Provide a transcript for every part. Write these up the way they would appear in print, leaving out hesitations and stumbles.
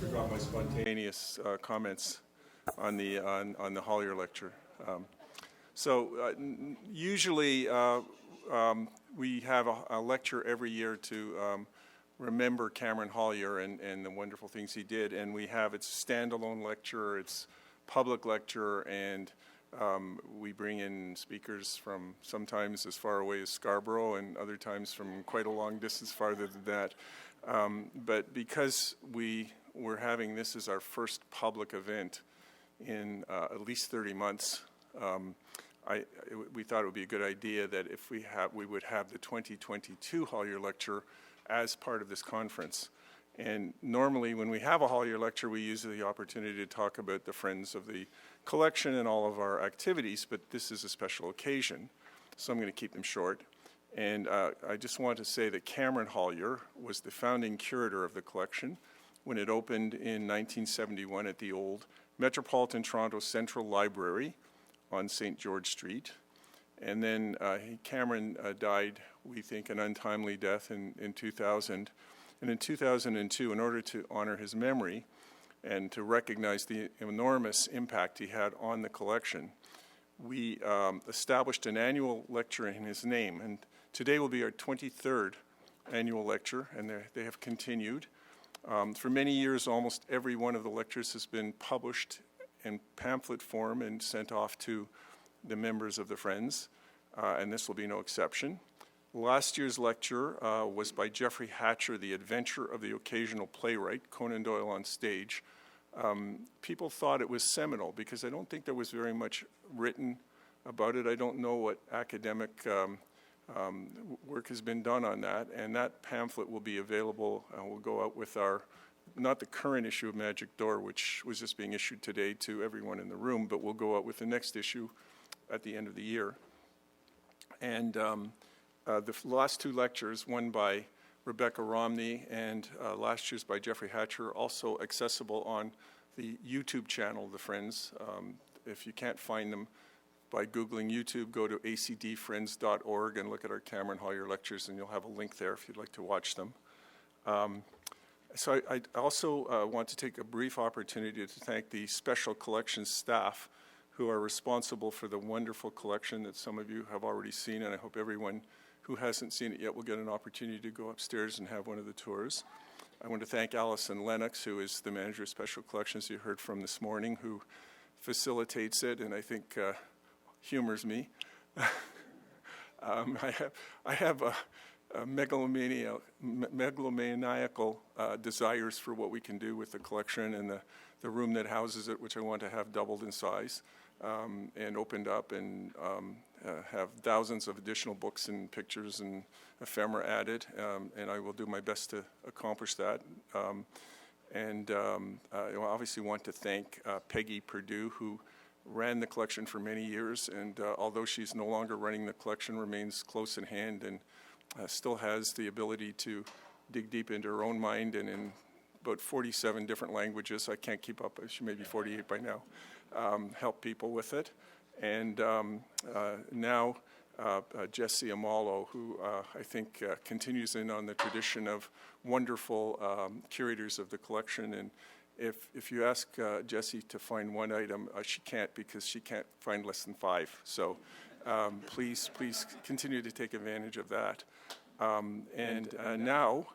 forgot my spontaneous comments on the Hollier lecture. Usually we have a lecture every year to remember Cameron Hollier and the wonderful things he did, and we have its standalone lecture, its public lecture, and we bring in speakers from sometimes as far away as Scarborough and other times from quite a long distance farther than that. But because we're having this as our first public event in at least 30 months, we thought it would be a good idea that if we would have the 2022 Hollier lecture as part of this conference. And normally when we have a Hollier lecture, we use the opportunity to talk about the Friends of the collection and all of our activities, but this is a special occasion, so I'm going to keep them short. And I just want to say that Cameron Hollier was the founding curator of the collection when it opened in 1971 at the old Metropolitan Toronto Central Library on St. George Street. And then Cameron died, we think, an untimely death in 2000. And in 2002, in order to honor his memory and to recognize the enormous impact he had on the collection, we established an annual lecture in his name. And today will be our 23rd annual lecture, and they have continued. For many years, almost every one of the lectures has been published in pamphlet form and sent off to the members of the Friends, and this will be no exception. Last year's lecture was by Jeffrey Hatcher, The Adventure of the Occasional Playwright, Conan Doyle on Stage. People thought it was seminal because I don't think there was very much written about it. I don't know what academic work has been done on that, and that pamphlet will be available. We'll go out with not the current issue of Magic Door, which was just being issued today to everyone in the room, but we'll go out with the next issue at the end of the year. And the last two lectures, one by Rebecca Romney and last year's by Jeffrey Hatcher, also accessible on the YouTube channel of the Friends. If you can't find them by Googling YouTube, go to acdfriends.org and look at our Cameron Hollier lectures, and you'll have a link there if you'd like to watch them. So I also want to take a brief opportunity to thank the Special Collections staff who are responsible for the wonderful collection that some of you have already seen, and I hope everyone who hasn't seen it yet will get an opportunity to go upstairs and have one of the tours. I want to thank Allison Lennox, who is the manager of Special Collections you heard from this morning, who facilitates it and I think humors me. I have a megalomaniacal desires for what we can do with the collection and the room that houses it, which I want to have doubled in size and opened up and have thousands of additional books and pictures and ephemera added, and I will do my best to accomplish that. I obviously want to thank Peggy Perdue, who ran the collection for many years, and although she's no longer running the collection, remains close in hand and still has the ability to dig deep into her own mind, and in about 47 different languages, I can't keep up, she may be 48 by now, help people with it. And now Jesse Amalo, who I think continues in on the tradition of wonderful curators of the collection. And if you ask Jesse to find one item, she can't, because she can't find less than 5. So please continue to take advantage of that. Now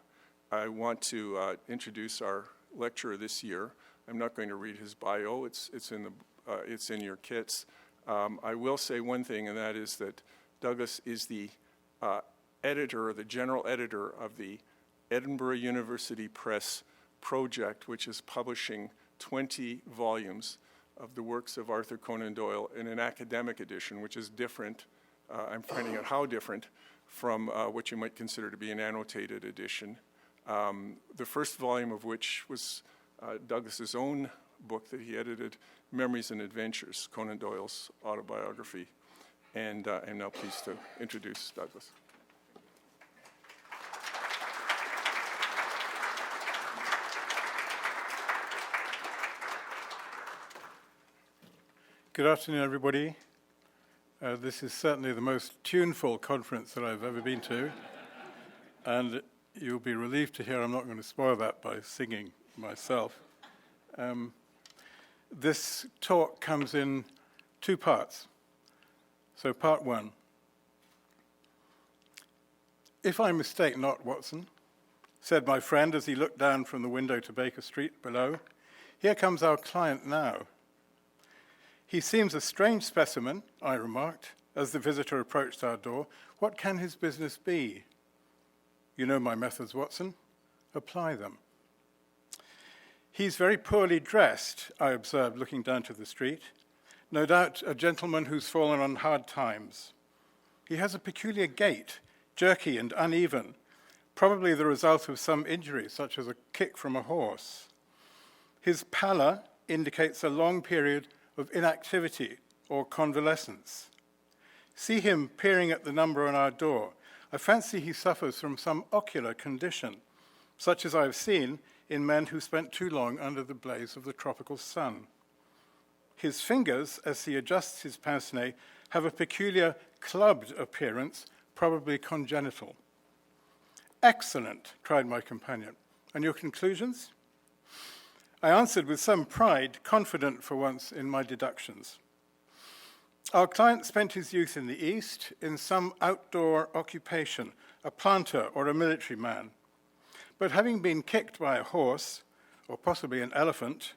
I want to introduce our lecturer this year. I'm not going to read his bio. It's in your kits. I will say one thing, and that is that Douglas is the editor, the general editor of the Edinburgh University Press project, which is publishing 20 volumes of the works of Arthur Conan Doyle in an academic edition, which is different. I'm finding out how different from what you might consider to be an annotated edition. The first volume of which was Douglas's own book that he edited, Memories and Adventures, Conan Doyle's autobiography. And I'm now pleased to introduce Douglas. Good afternoon, everybody. This is certainly the most tuneful conference that I've ever been to, and you'll be relieved to hear I'm not going to spoil that by singing myself. This talk comes in two parts. So part one. "If I mistake not, Watson," said my friend as he looked down from the window to Baker Street below, "here comes our client now." "He seems a strange specimen," I remarked, as the visitor approached our door. "What can his business be?" "You know my methods, Watson. Apply them." "He's very poorly dressed," I observed, looking down to the street. "No doubt a gentleman who's fallen on hard times. He has a peculiar gait, jerky and uneven, probably the result of some injury, such as a kick from a horse. His pallor indicates a long period of inactivity or convalescence. See him peering at the number on our door. I fancy he suffers from some ocular condition, such as I have seen in men who spent too long under the blaze of the tropical sun. His fingers, as he adjusts his pince-nez, have a peculiar clubbed appearance, probably congenital." "Excellent," cried my companion. "And your conclusions?" I answered with some pride, confident for once in my deductions. "Our client spent his youth in the East in some outdoor occupation, a planter or a military man. But having been kicked by a horse, or possibly an elephant,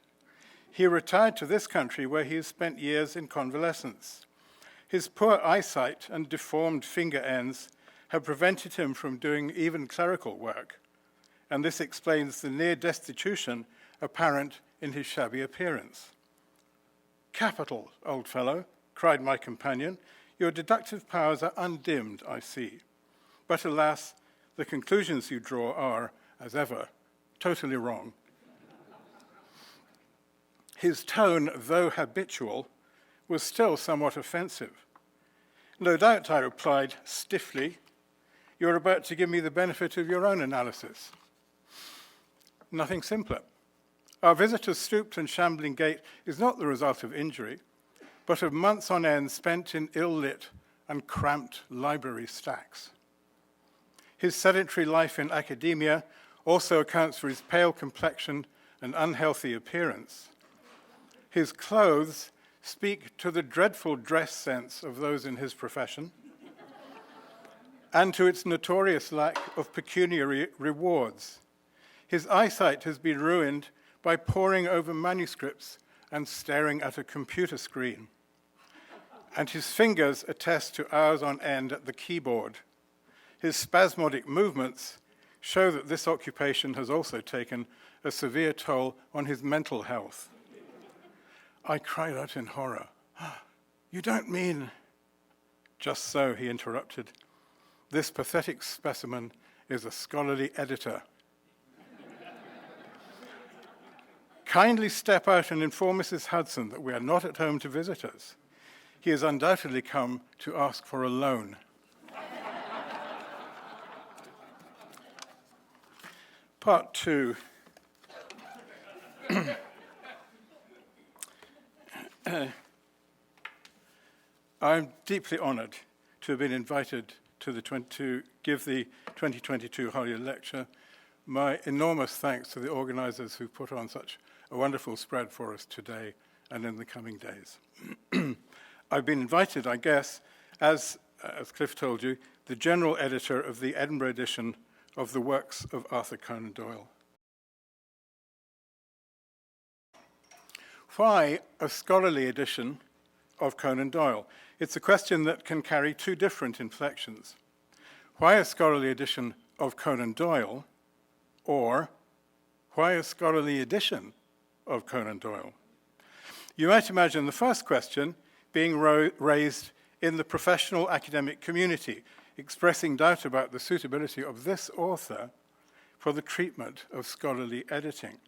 he retired to this country where he has spent years in convalescence. His poor eyesight and deformed finger ends have prevented him from doing even clerical work, and this explains the near destitution apparent in his shabby appearance." "Capital, old fellow," cried my companion. "Your deductive powers are undimmed, I see. But alas, the conclusions you draw are, as ever, totally wrong." His tone, though habitual, was still somewhat offensive. "No doubt," I replied stiffly, "you're about to give me the benefit of your own analysis." Nothing simpler. Our visitor's stooped and shambling gait is not the result of injury, but of months on end spent in ill-lit and cramped library stacks. His sedentary life in academia also accounts for his pale complexion and unhealthy appearance. His clothes speak to the dreadful dress sense of those in his profession and to its notorious lack of pecuniary rewards. His eyesight has been ruined by poring over manuscripts and staring at a computer screen. And his fingers attest to hours on end at the keyboard. His spasmodic movements show that this occupation has also taken a severe toll on his mental health." I cried out in horror. "You don't mean—" "Just so," he interrupted. "This pathetic specimen is a scholarly editor. Kindly step out and inform Mrs. Hudson that we are not at home to visitors. He has undoubtedly come to ask for a loan." Part two. I'm deeply honored to have been invited to give the 2022 Hollier Lecture. My enormous thanks to the organizers who put on such a wonderful spread for us today and in the coming days. I've been invited, I guess, as Cliff told you, the general editor of the Edinburgh edition of the works of Arthur Conan Doyle. Why a scholarly edition of Conan Doyle? It's a question that can carry two different inflections. Why a scholarly edition of Conan Doyle? Or why a scholarly edition of Conan Doyle? You might imagine the first question being raised in the professional academic community, expressing doubt about the suitability of this author for the treatment of scholarly editing.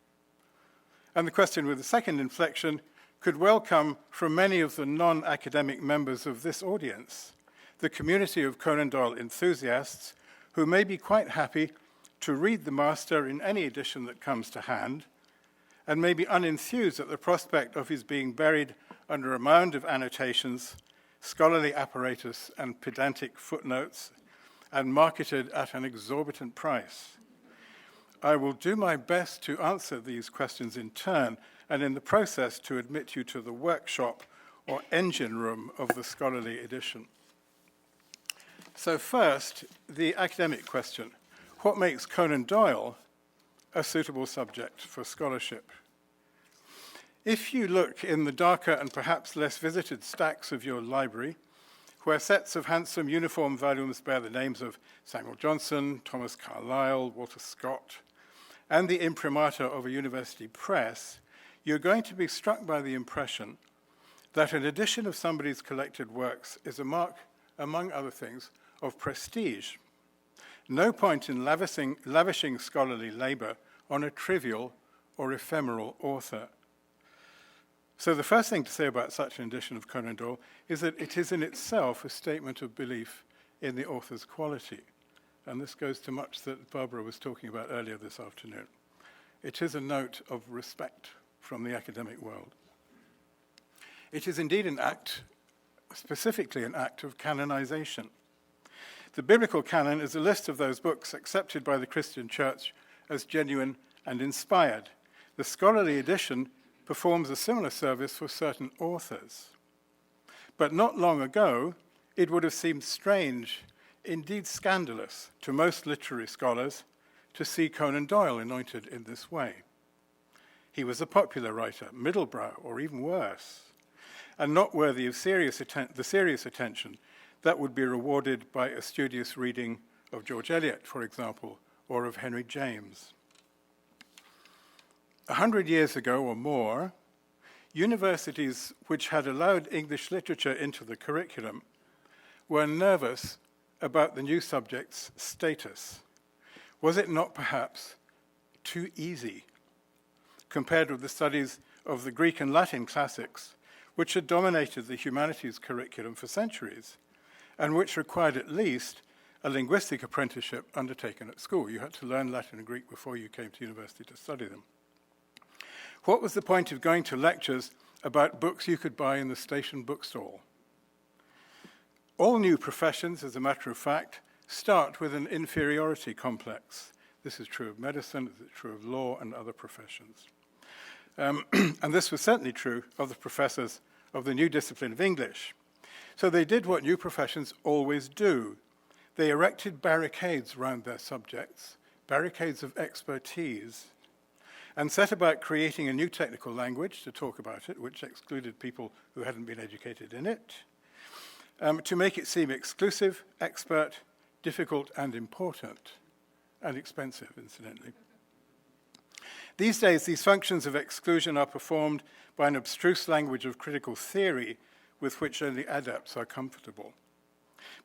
And the question with the second inflection could well come from many of the non-academic members of this audience, the community of Conan Doyle enthusiasts who may be quite happy to read the master in any edition that comes to hand, and may be unenthused at the prospect of his being buried under a mound of annotations, scholarly apparatus, and pedantic footnotes, and marketed at an exorbitant price. I will do my best to answer these questions in turn, and in the process to admit you to the workshop or engine room of the scholarly edition. So first, the academic question. What makes Conan Doyle a suitable subject for scholarship? If you look in the darker and perhaps less visited stacks of your library, where sets of handsome uniform volumes bear the names of Samuel Johnson, Thomas Carlyle, Walter Scott, and the imprimatur of a university press, you're going to be struck by the impression that an edition of somebody's collected works is a mark, among other things, of prestige. No point in lavishing scholarly labor on a trivial or ephemeral author. So the first thing to say about such an edition of Conan Doyle is that it is in itself a statement of belief in the author's quality. And this goes to much that Barbara was talking about earlier this afternoon. It is a note of respect from the academic world. It is indeed an act, specifically an act of canonization. The biblical canon is a list of those books accepted by the Christian church as genuine and inspired. The scholarly edition performs a similar service for certain authors. But not long ago, it would have seemed strange, indeed scandalous, to most literary scholars to see Conan Doyle anointed in this way. He was a popular writer, middlebrow, or even worse, and not worthy of the serious attention that would be rewarded by a studious reading of George Eliot, for example, or of Henry James. 100 years ago or more, universities which had allowed English literature into the curriculum were nervous about the new subject's status. Was it not perhaps too easy compared with the studies of the Greek and Latin classics, which had dominated the humanities curriculum for centuries, and which required at least a linguistic apprenticeship undertaken at school? You had to learn Latin and Greek before you came to university to study them. What was the point of going to lectures about books you could buy in the station bookstall? All new professions, as a matter of fact, start with an inferiority complex. This is true of medicine, this is true of law and other professions. And this was certainly true of the professors of the new discipline of English. So they did what new professions always do. They erected barricades around their subjects, barricades of expertise, and set about creating a new technical language to talk about it, which excluded people who hadn't been educated in it, to make it seem exclusive, expert, difficult, and important, and expensive, incidentally. These days, these functions of exclusion are performed by an abstruse language of critical theory with which only adepts are comfortable.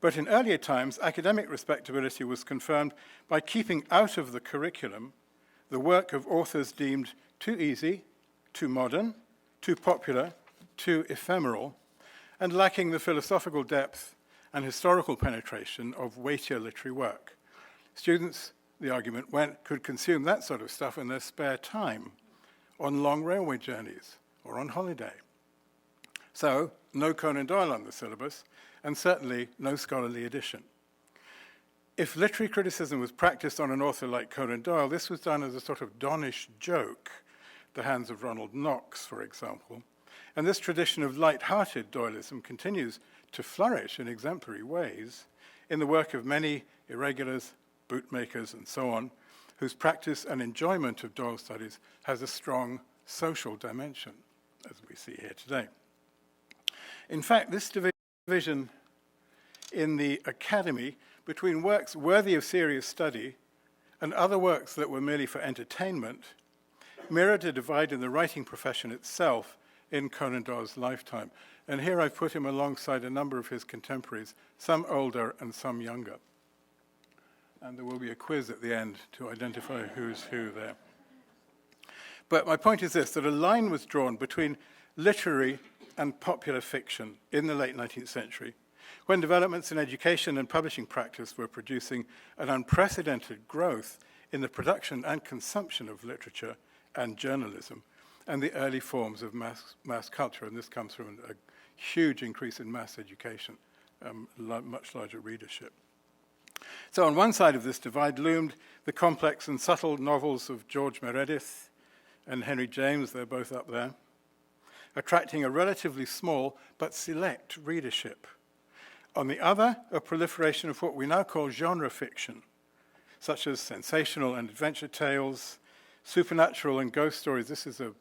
But in earlier times, academic respectability was confirmed by keeping out of the curriculum the work of authors deemed too easy, too modern, too popular, too ephemeral, and lacking the philosophical depth and historical penetration of weightier literary work. Students, the argument went, could consume that sort of stuff in their spare time, on long railway journeys, or on holiday. So, no Conan Doyle on the syllabus, and certainly no scholarly edition. If literary criticism was practiced on an author like Conan Doyle, this was done as a sort of donnish joke, the hands of Ronald Knox, for example. And this tradition of light-hearted Doyleism continues to flourish in exemplary ways in the work of many irregulars, bootmakers, and so on, whose practice and enjoyment of Doyle studies has a strong social dimension, as we see here today. In fact, this division in the academy between works worthy of serious study and other works that were merely for entertainment mirrored a divide in the writing profession itself in Conan Doyle's lifetime. And here I've put him alongside a number of his contemporaries, some older and some younger. And there will be a quiz at the end to identify who's who there. But my point is this, that a line was drawn between literary and popular fiction in the late 19th century, when developments in education and publishing practice were producing an unprecedented growth in the production and consumption of literature and journalism, and the early forms of mass culture. And this comes from a huge increase in mass education, much larger readership. So on one side of this divide loomed the complex and subtle novels of George Meredith and Henry James, they're both up there, attracting a relatively small but select readership. On the other, a proliferation of what we now call genre fiction, such as sensational and adventure tales, supernatural and ghost stories. This is a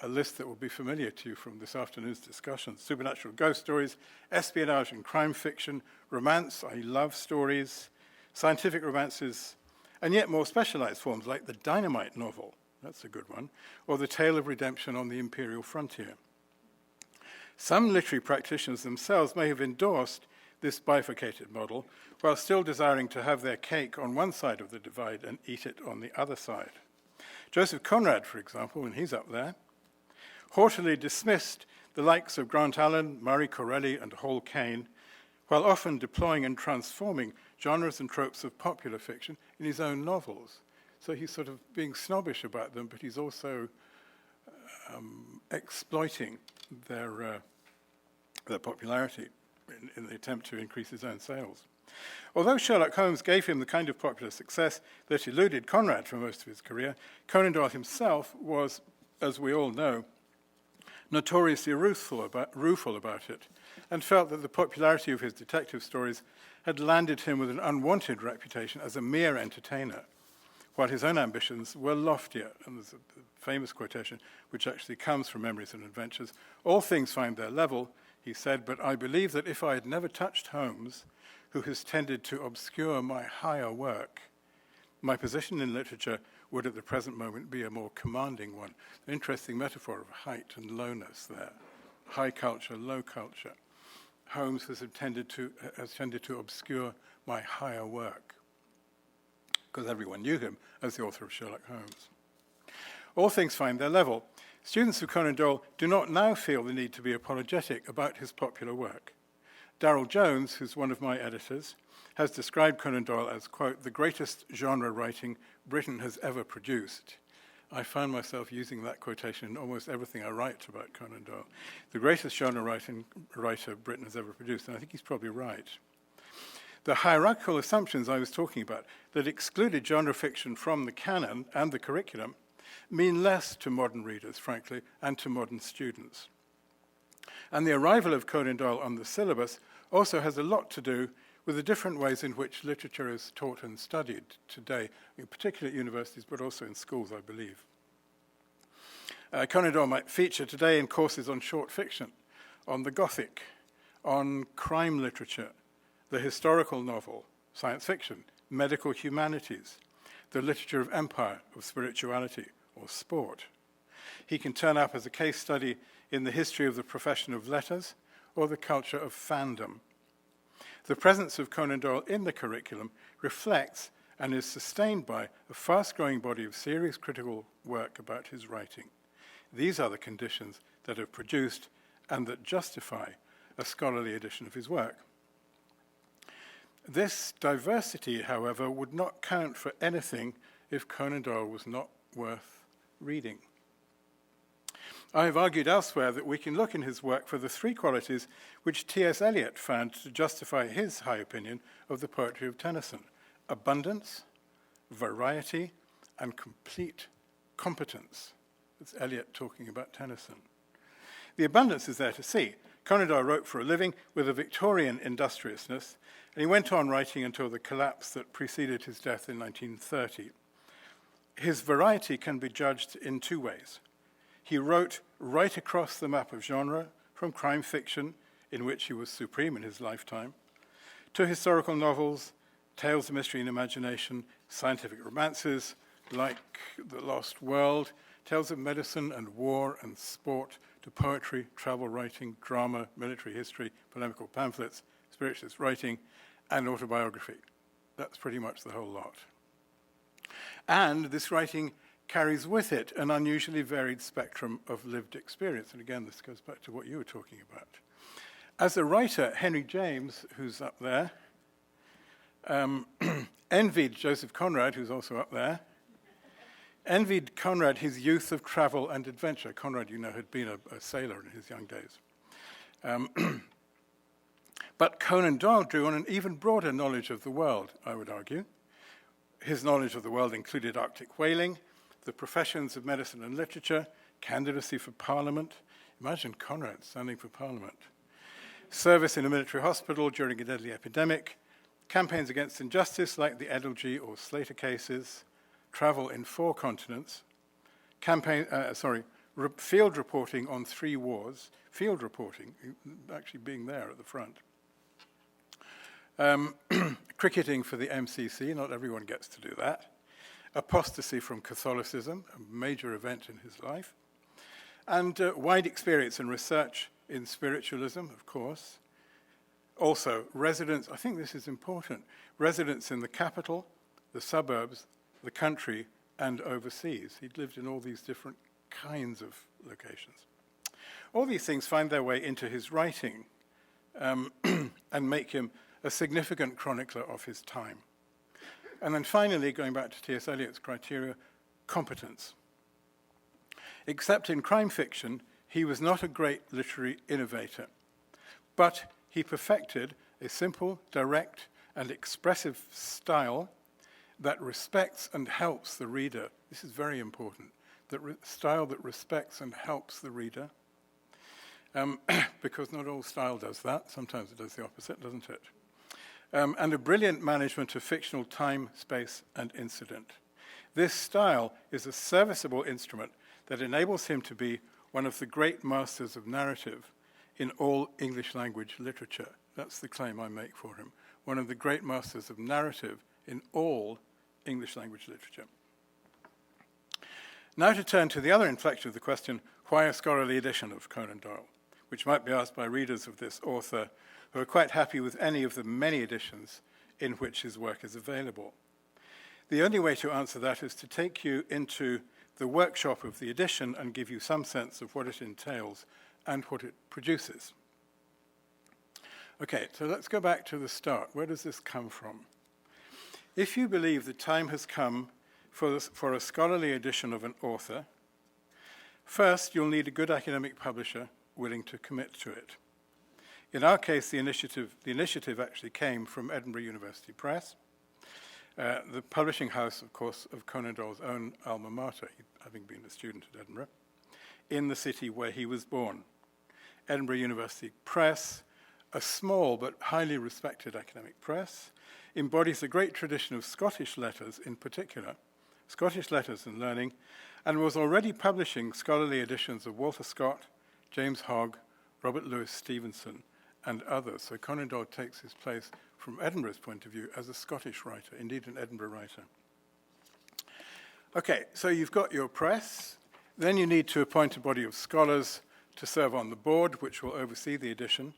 list that will be familiar to you from this afternoon's discussion. Supernatural ghost stories, espionage and crime fiction, romance, love stories, scientific romances, and yet more specialized forms like the dynamite novel, that's a good one, or the tale of redemption on the imperial frontier. Some literary practitioners themselves may have endorsed this bifurcated model, while still desiring to have their cake on one side of the divide and eat it on the other side. Joseph Conrad, for example, when he's up there, haughtily dismissed the likes of Grant Allen, Murray Corelli, and Hall Caine, while often deploying and transforming genres and tropes of popular fiction in his own novels. So he's sort of being snobbish about them, but he's also exploiting their popularity in the attempt to increase his own sales. Although Sherlock Holmes gave him the kind of popular success that eluded Conrad for most of his career, Conan Doyle himself was, as we all know, notoriously rueful about it, and felt that the popularity of his detective stories had landed him with an unwanted reputation as a mere entertainer, while his own ambitions were loftier. And there's a famous quotation which actually comes from Memories and Adventures. "All things find their level," he said, "but I believe that if I had never touched Holmes, who has tended to obscure my higher work, my position in literature would at the present moment be a more commanding one." An interesting metaphor of height and lowness there. High culture, low culture. Holmes has tended to obscure my higher work, because everyone knew him as the author of Sherlock Holmes. All things find their level. Students of Conan Doyle do not now feel the need to be apologetic about his popular work. Darryl Jones, who's one of my editors, has described Conan Doyle as, quote, "the greatest genre writing Britain has ever produced." I found myself using that quotation in almost everything I write about Conan Doyle. The greatest genre writer Britain has ever produced, and I think he's probably right. The hierarchical assumptions I was talking about that excluded genre fiction from the canon and the curriculum mean less to modern readers, frankly, and to modern students. And the arrival of Conan Doyle on the syllabus also has a lot to do with the different ways in which literature is taught and studied today, particularly at universities, but also in schools, I believe. Conan Doyle might feature today in courses on short fiction, on the Gothic, on crime literature, the historical novel, science fiction, medical humanities, the literature of empire, of spirituality, or sport. He can turn up as a case study in the history of the profession of letters or the culture of fandom. The presence of Conan Doyle in the curriculum reflects and is sustained by a fast-growing body of serious critical work about his writing. These are the conditions that have produced and that justify a scholarly edition of his work. This diversity, however, would not count for anything if Conan Doyle was not worth reading. I have argued elsewhere that we can look in his work for the three qualities which T.S. Eliot found to justify his high opinion of the poetry of Tennyson: abundance, variety, and complete competence. It's Eliot talking about Tennyson. The abundance is there to see. Conan Doyle wrote for a living with a Victorian industriousness, and he went on writing until the collapse that preceded his death in 1930. His variety can be judged in two ways. He wrote right across the map of genre, from crime fiction, in which he was supreme in his lifetime, to historical novels, tales of mystery and imagination, scientific romances like The Lost World, tales of medicine and war and sport, to poetry, travel writing, drama, military history, polemical pamphlets, spiritualist writing, and autobiography. That's pretty much the whole lot. And this writing carries with it an unusually varied spectrum of lived experience. And again, this goes back to what you were talking about. As a writer, Henry James, who's up there, envied Joseph Conrad, who's also up there, envied Conrad his youth of travel and adventure. Conrad, you know, had been a sailor in his young days. But Conan Doyle drew on an even broader knowledge of the world, I would argue. His knowledge of the world included Arctic whaling, the professions of medicine and literature, candidacy for Parliament. Imagine Conrad standing for Parliament. Service in a military hospital during a deadly epidemic, campaigns against injustice like the Edinburgh or Slater cases, travel in 4 continents, field reporting on 3 wars, field reporting, actually being there at the front. Cricketing for the MCC, not everyone gets to do that. Apostasy from Catholicism, a major event in his life. And wide experience and research in spiritualism, of course. Also, residence, I think this is important, residence in the capital, the suburbs, the country, and overseas. He'd lived in all these different kinds of locations. All these things find their way into his writing and make him a significant chronicler of his time. And then finally, going back to T.S. Eliot's criteria, competence. Except in crime fiction, he was not a great literary innovator, but he perfected a simple, direct, and expressive style that respects and helps the reader. This is very important, style that respects and helps the reader, because not all style does that. Sometimes it does the opposite, doesn't it? And a brilliant management of fictional time, space, and incident. This style is a serviceable instrument that enables him to be one of the great masters of narrative in all English language literature. That's the claim I make for him. One of the great masters of narrative in all English language literature. Now to turn to the other inflection of the question, why a scholarly edition of Conan Doyle, which might be asked by readers of this author who are quite happy with any of the many editions in which his work is available. The only way to answer that is to take you into the workshop of the edition and give you some sense of what it entails and what it produces. Okay, so let's go back to the start. Where does this come from? If you believe the time has come for a scholarly edition of an author, first you'll need a good academic publisher willing to commit to it. In our case, the initiative actually came from Edinburgh University Press, the publishing house, of course, of Conan Doyle's own alma mater, having been a student at Edinburgh, in the city where he was born. Edinburgh University Press, a small but highly respected academic press, embodies a great tradition of Scottish letters in particular, Scottish letters and learning, and was already publishing scholarly editions of Walter Scott, James Hogg, Robert Louis Stevenson, and others. So Conan Doyle takes his place from Edinburgh's point of view as a Scottish writer, indeed an Edinburgh writer. Okay, so you've got your press. Then you need to appoint a body of scholars to serve on the board, which will oversee the edition,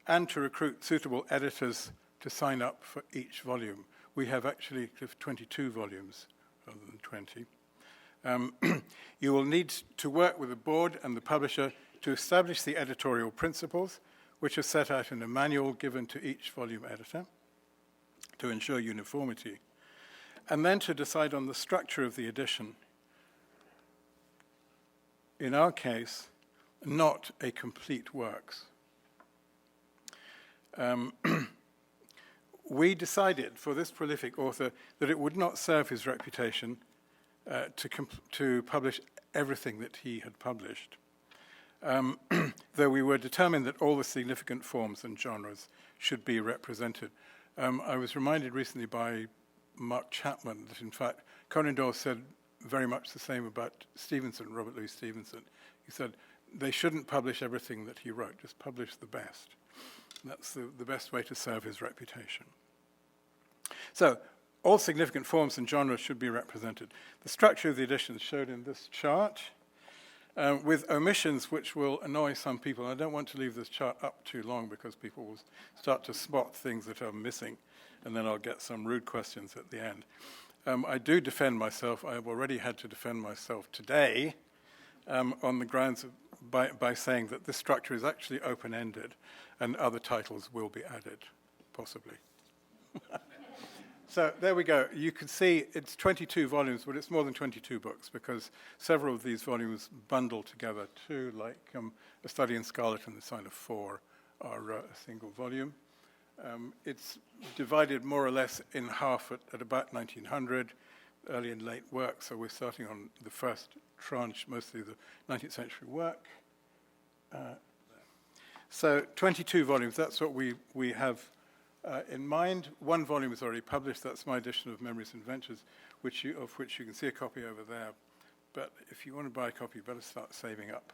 and to recruit suitable editors to sign up for each volume. We have actually 22 volumes rather than 20. You will need to work with the board and the publisher to establish the editorial principles, which are set out in a manual given to each volume editor to ensure uniformity, and then to decide on the structure of the edition. In our case, not a complete works. We decided for this prolific author that it would not serve his reputation to publish everything that he had published. Though we were determined that all the significant forms and genres should be represented. I was reminded recently by Mark Chapman that, in fact, Conan Doyle said very much the same about Stevenson, Robert Louis Stevenson. He said, they shouldn't publish everything that he wrote, just publish the best. That's the best way to serve his reputation. So, all significant forms and genres should be represented. The structure of the edition is shown in this chart, with omissions which will annoy some people. I don't want to leave this chart up too long because people will start to spot things that are missing, and then I'll get some rude questions at the end. I do defend myself. I have already had to defend myself today on the grounds of, by saying that this structure is actually open-ended and other titles will be added, possibly. So there we go. You can see it's 22 volumes, but it's more than 22 books because several of these volumes bundle together too, like A Study in Scarlet and the Sign of Four are a single volume. It's divided more or less in half at about 1900, early and late work, so we're starting on the first tranche, mostly the 19th century work. So 22 volumes, that's what we have in mind. One volume is already published, that's my edition of Memories and Adventures, of which you can see a copy over there. But if you want to buy a copy, you better start saving up.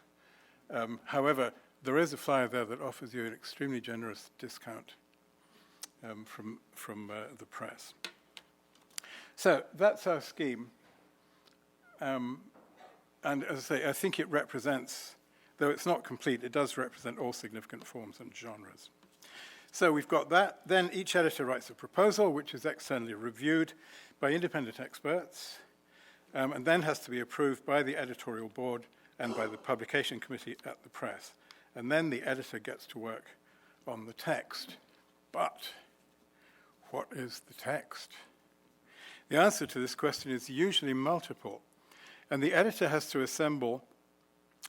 However, there is a flyer there that offers you an extremely generous discount from the press. So that's our scheme. And as I say, I think it represents, though it's not complete, it does represent all significant forms and genres. So we've got that. Then each editor writes a proposal, which is externally reviewed by independent experts, and then has to be approved by the editorial board and by the publication committee at the press. And then the editor gets to work on the text. But what is the text? The answer to this question is usually multiple, and the editor has to assemble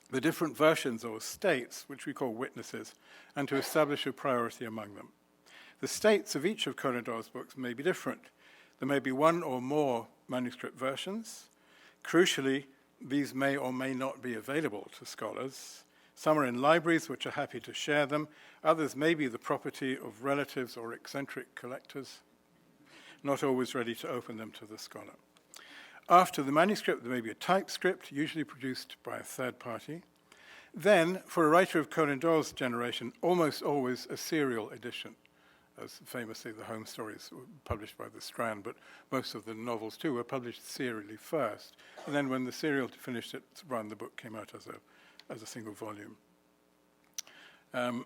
the different versions or states, which we call witnesses, and to establish a priority among them. The states of each of Conan Doyle's books may be different. There may be one or more manuscript versions. Crucially, these may or may not be available to scholars. Some are in libraries which are happy to share them. Others may be the property of relatives or eccentric collectors, not always ready to open them to the scholar. After the manuscript, there may be a typescript, usually produced by a third party. Then, for a writer of Conan Doyle's generation, almost always a serial edition, as famously the Home Stories were published by the Strand, but most of the novels too were published serially first. And then when the serial finished its run, the book came out as a single volume. And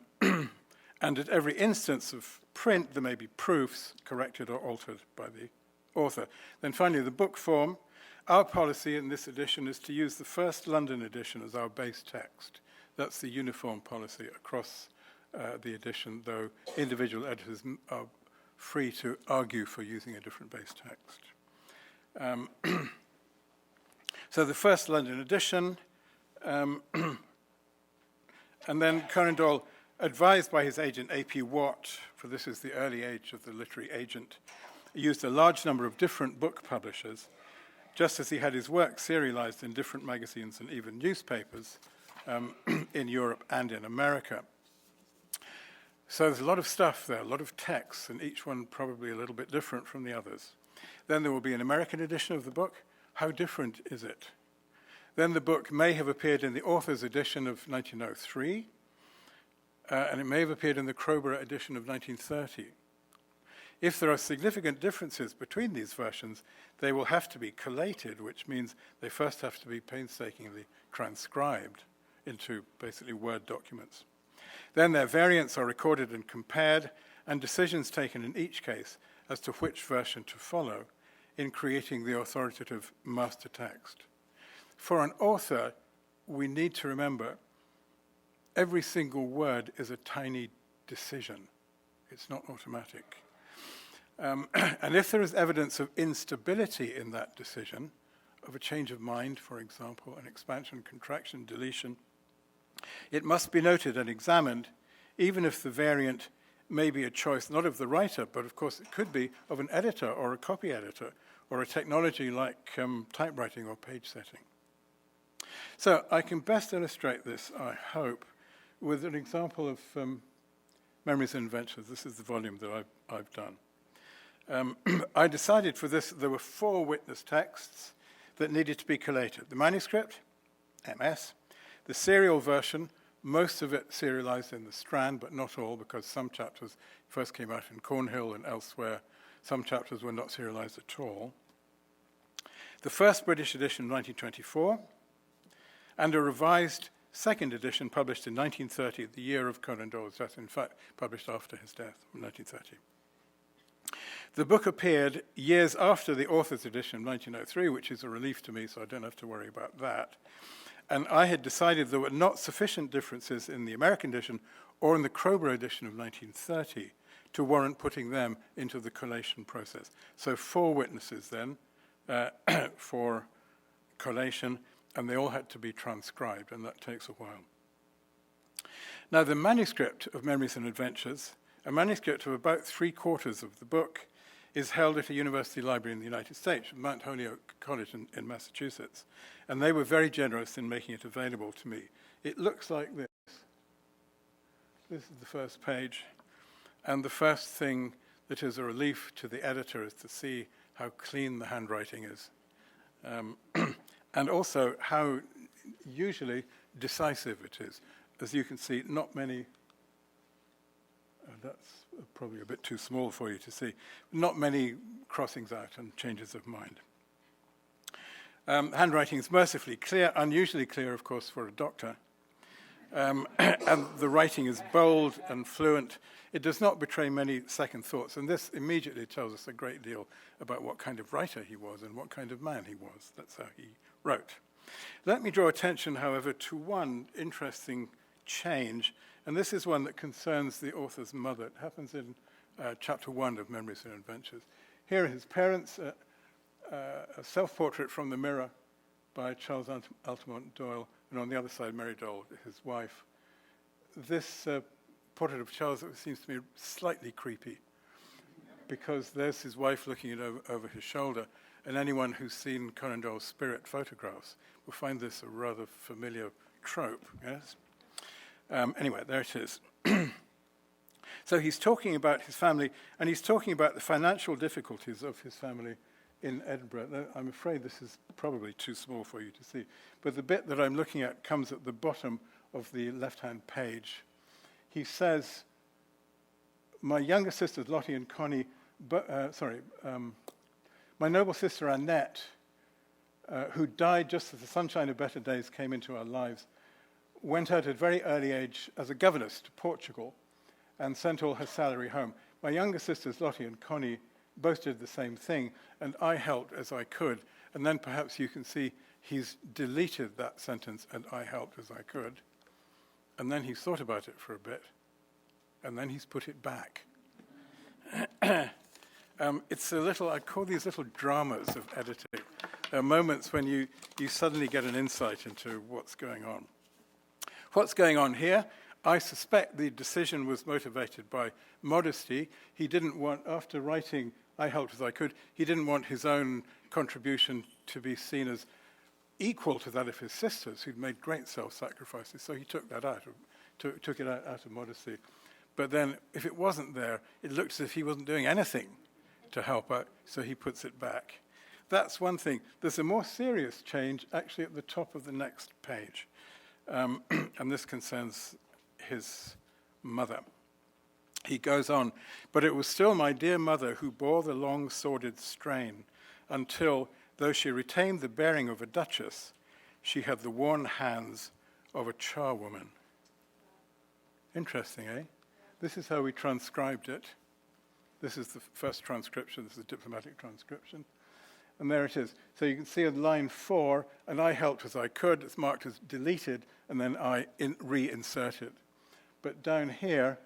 at every instance of print, there may be proofs corrected or altered by the author. Then finally, the book form. Our policy in this edition is to use the first London edition as our base text. That's the uniform policy across the edition, though individual editors are free to argue for using a different base text. So the first London edition, and then Conan Doyle, advised by his agent A.P. Watt, for this is the early age of the literary agent, used a large number of different book publishers, just as he had his work serialized in different magazines and even newspapers in Europe and in America. So there's a lot of stuff there, a lot of texts, and each one probably a little bit different from the others. Then there will be an American edition of the book. How different is it? Then the book may have appeared in the author's edition of 1903, and it may have appeared in the Crowborough edition of 1930. If there are significant differences between these versions, they will have to be collated, which means they first have to be painstakingly transcribed into basically Word documents. Then their variants are recorded and compared, and decisions taken in each case as to which version to follow in creating the authoritative master text. For an author, we need to remember every single word is a tiny decision. It's not automatic. And if there is evidence of instability in that decision, of a change of mind, for example, an expansion, contraction, deletion, it must be noted and examined, even if the variant may be a choice not of the writer, but of course it could be of an editor or a copy editor, or a technology like typewriting or page setting. So I can best illustrate this, I hope, with an example of Memories and Adventures. This is the volume that I've done. I decided for this, there were 4 witness texts that needed to be collated. The manuscript, MS, the serial version, most of it serialized in the Strand, but not all, because some chapters first came out in Cornhill and elsewhere. Some chapters were not serialized at all. The first British edition, 1924, and a revised second edition published in 1930, the year of Conan Doyle's death, in fact, published after his death, in 1930. The book appeared years after the author's edition of 1903, which is a relief to me, so I don't have to worry about that. And I had decided there were not sufficient differences in the American edition or in the Crowborough edition of 1930 to warrant putting them into the collation process. So 4 witnesses then for collation, and they all had to be transcribed, and that takes a while. Now, the manuscript of Memories and Adventures, A manuscript of about 3/4 of the book is held at a university library in the United States, Mount Holyoke College in Massachusetts. And they were very generous in making it available to me. It looks like this. This is the first page. And the first thing that is a relief to the editor is to see how clean the handwriting is. And also how usually decisive it is. As you can see, not many, that's probably a bit too small for you to see, not many crossings out and changes of mind. Handwriting is mercifully clear, unusually clear, of course, for a doctor. And the writing is bold and fluent. It does not betray many second thoughts, and this immediately tells us a great deal about what kind of writer he was and what kind of man he was. That's how he wrote. Let me draw attention, however, to one interesting change, and this is one that concerns the author's mother. It happens in chapter 1 of Memories and Adventures. Here are his parents, a self-portrait from the mirror by Charles Altamont Doyle, and on the other side, Mary Doyle, his wife. This portrait of Charles seems to me slightly creepy, because there's his wife looking over his shoulder, and anyone who's seen Conan Doyle's spirit photographs will find this a rather familiar trope, yes? Anyway, there it is. So he's talking about his family, and he's talking about the financial difficulties of his family in Edinburgh. Now, I'm afraid this is probably too small for you to see, but the bit that I'm looking at comes at the bottom of the left-hand page. He says, my younger sisters, Lottie and Connie, my noble sister Annette, who died just as the sunshine of better days came into our lives, went out at a very early age as a governess to Portugal and sent all her salary home. My younger sisters, Lottie and Connie, both did the same thing, and I helped as I could. And then perhaps you can see he's deleted that sentence, and I helped as I could. And then he's thought about it for a bit, and then he's put it back. It's a little, I call these little dramas of editing. There are moments when you suddenly get an insight into what's going on. What's going on here? I suspect the decision was motivated by modesty. He didn't want, after writing I helped as I could, he didn't want his own contribution to be seen as equal to that of his sisters, who'd made great self-sacrifices. So he took that out, took it out of modesty. But then, if it wasn't there, it looked as if he wasn't doing anything to help out, so he puts it back. That's one thing. There's a more serious change actually at the top of the next page. And this concerns his mother. He goes on, but it was still my dear mother who bore the long sordid strain until, though she retained the bearing of a duchess, she had the worn hands of a charwoman. Interesting, eh? This is how we transcribed it. This is the first transcription. This is a diplomatic transcription. And there it is. So you can see on line 4, and I helped as I could. It's marked as deleted, and then I reinserted. But down here,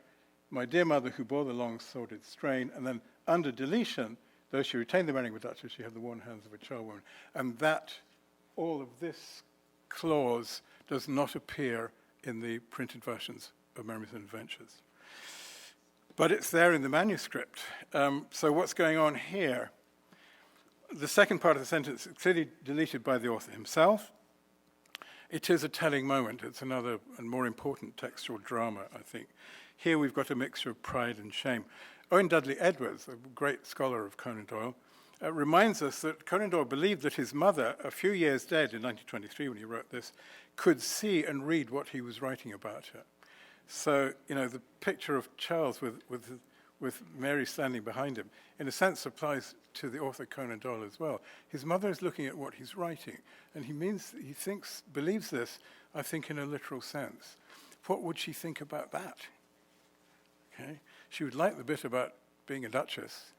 my dear mother who bore the long sordid strain, and then under deletion, though she retained the bearing of a duchess, she had the worn hands of a charwoman. And that, all of this clause does not appear in the printed versions of Memories and Adventures. But it's there in the manuscript. So what's going on here? The second part of the sentence is clearly deleted by the author himself. It is a telling moment. It's another and more important textual drama, I think. Here we've got a mixture of pride and shame. Owen Dudley Edwards, a great scholar of Conan Doyle, reminds us that Conan Doyle believed that his mother, a few years dead in 1923 when he wrote this, could see and read what he was writing about her. So, the picture of Charles with Mary standing behind him, in a sense applies to the author Conan Doyle as well. His mother is looking at what he's writing, and believes this, I think, in a literal sense. What would she think about that? Okay, she would like the bit about being a duchess,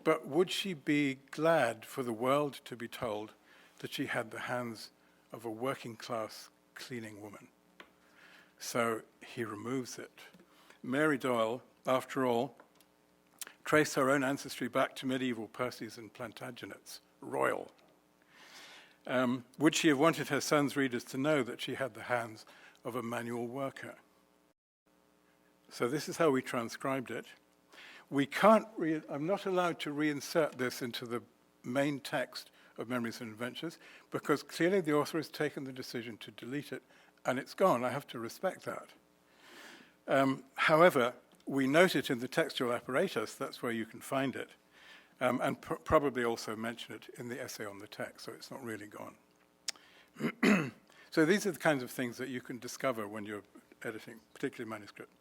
but would she be glad for the world to be told that she had the hands of a working-class cleaning woman? So he removes it. Mary Doyle, after all, traced her own ancestry back to medieval Percys and Plantagenets, royal. Would she have wanted her son's readers to know that she had the hands of a manual worker? So this is how we transcribed it. We can't, I'm not allowed to reinsert this into the main text of Memories and Adventures because clearly the author has taken the decision to delete it and it's gone. I have to respect that. However, we note it in the textual apparatus, that's where you can find it, and probably also mention it in the essay on the text, so it's not really gone. So these are the kinds of things that you can discover when you're editing, particularly manuscript.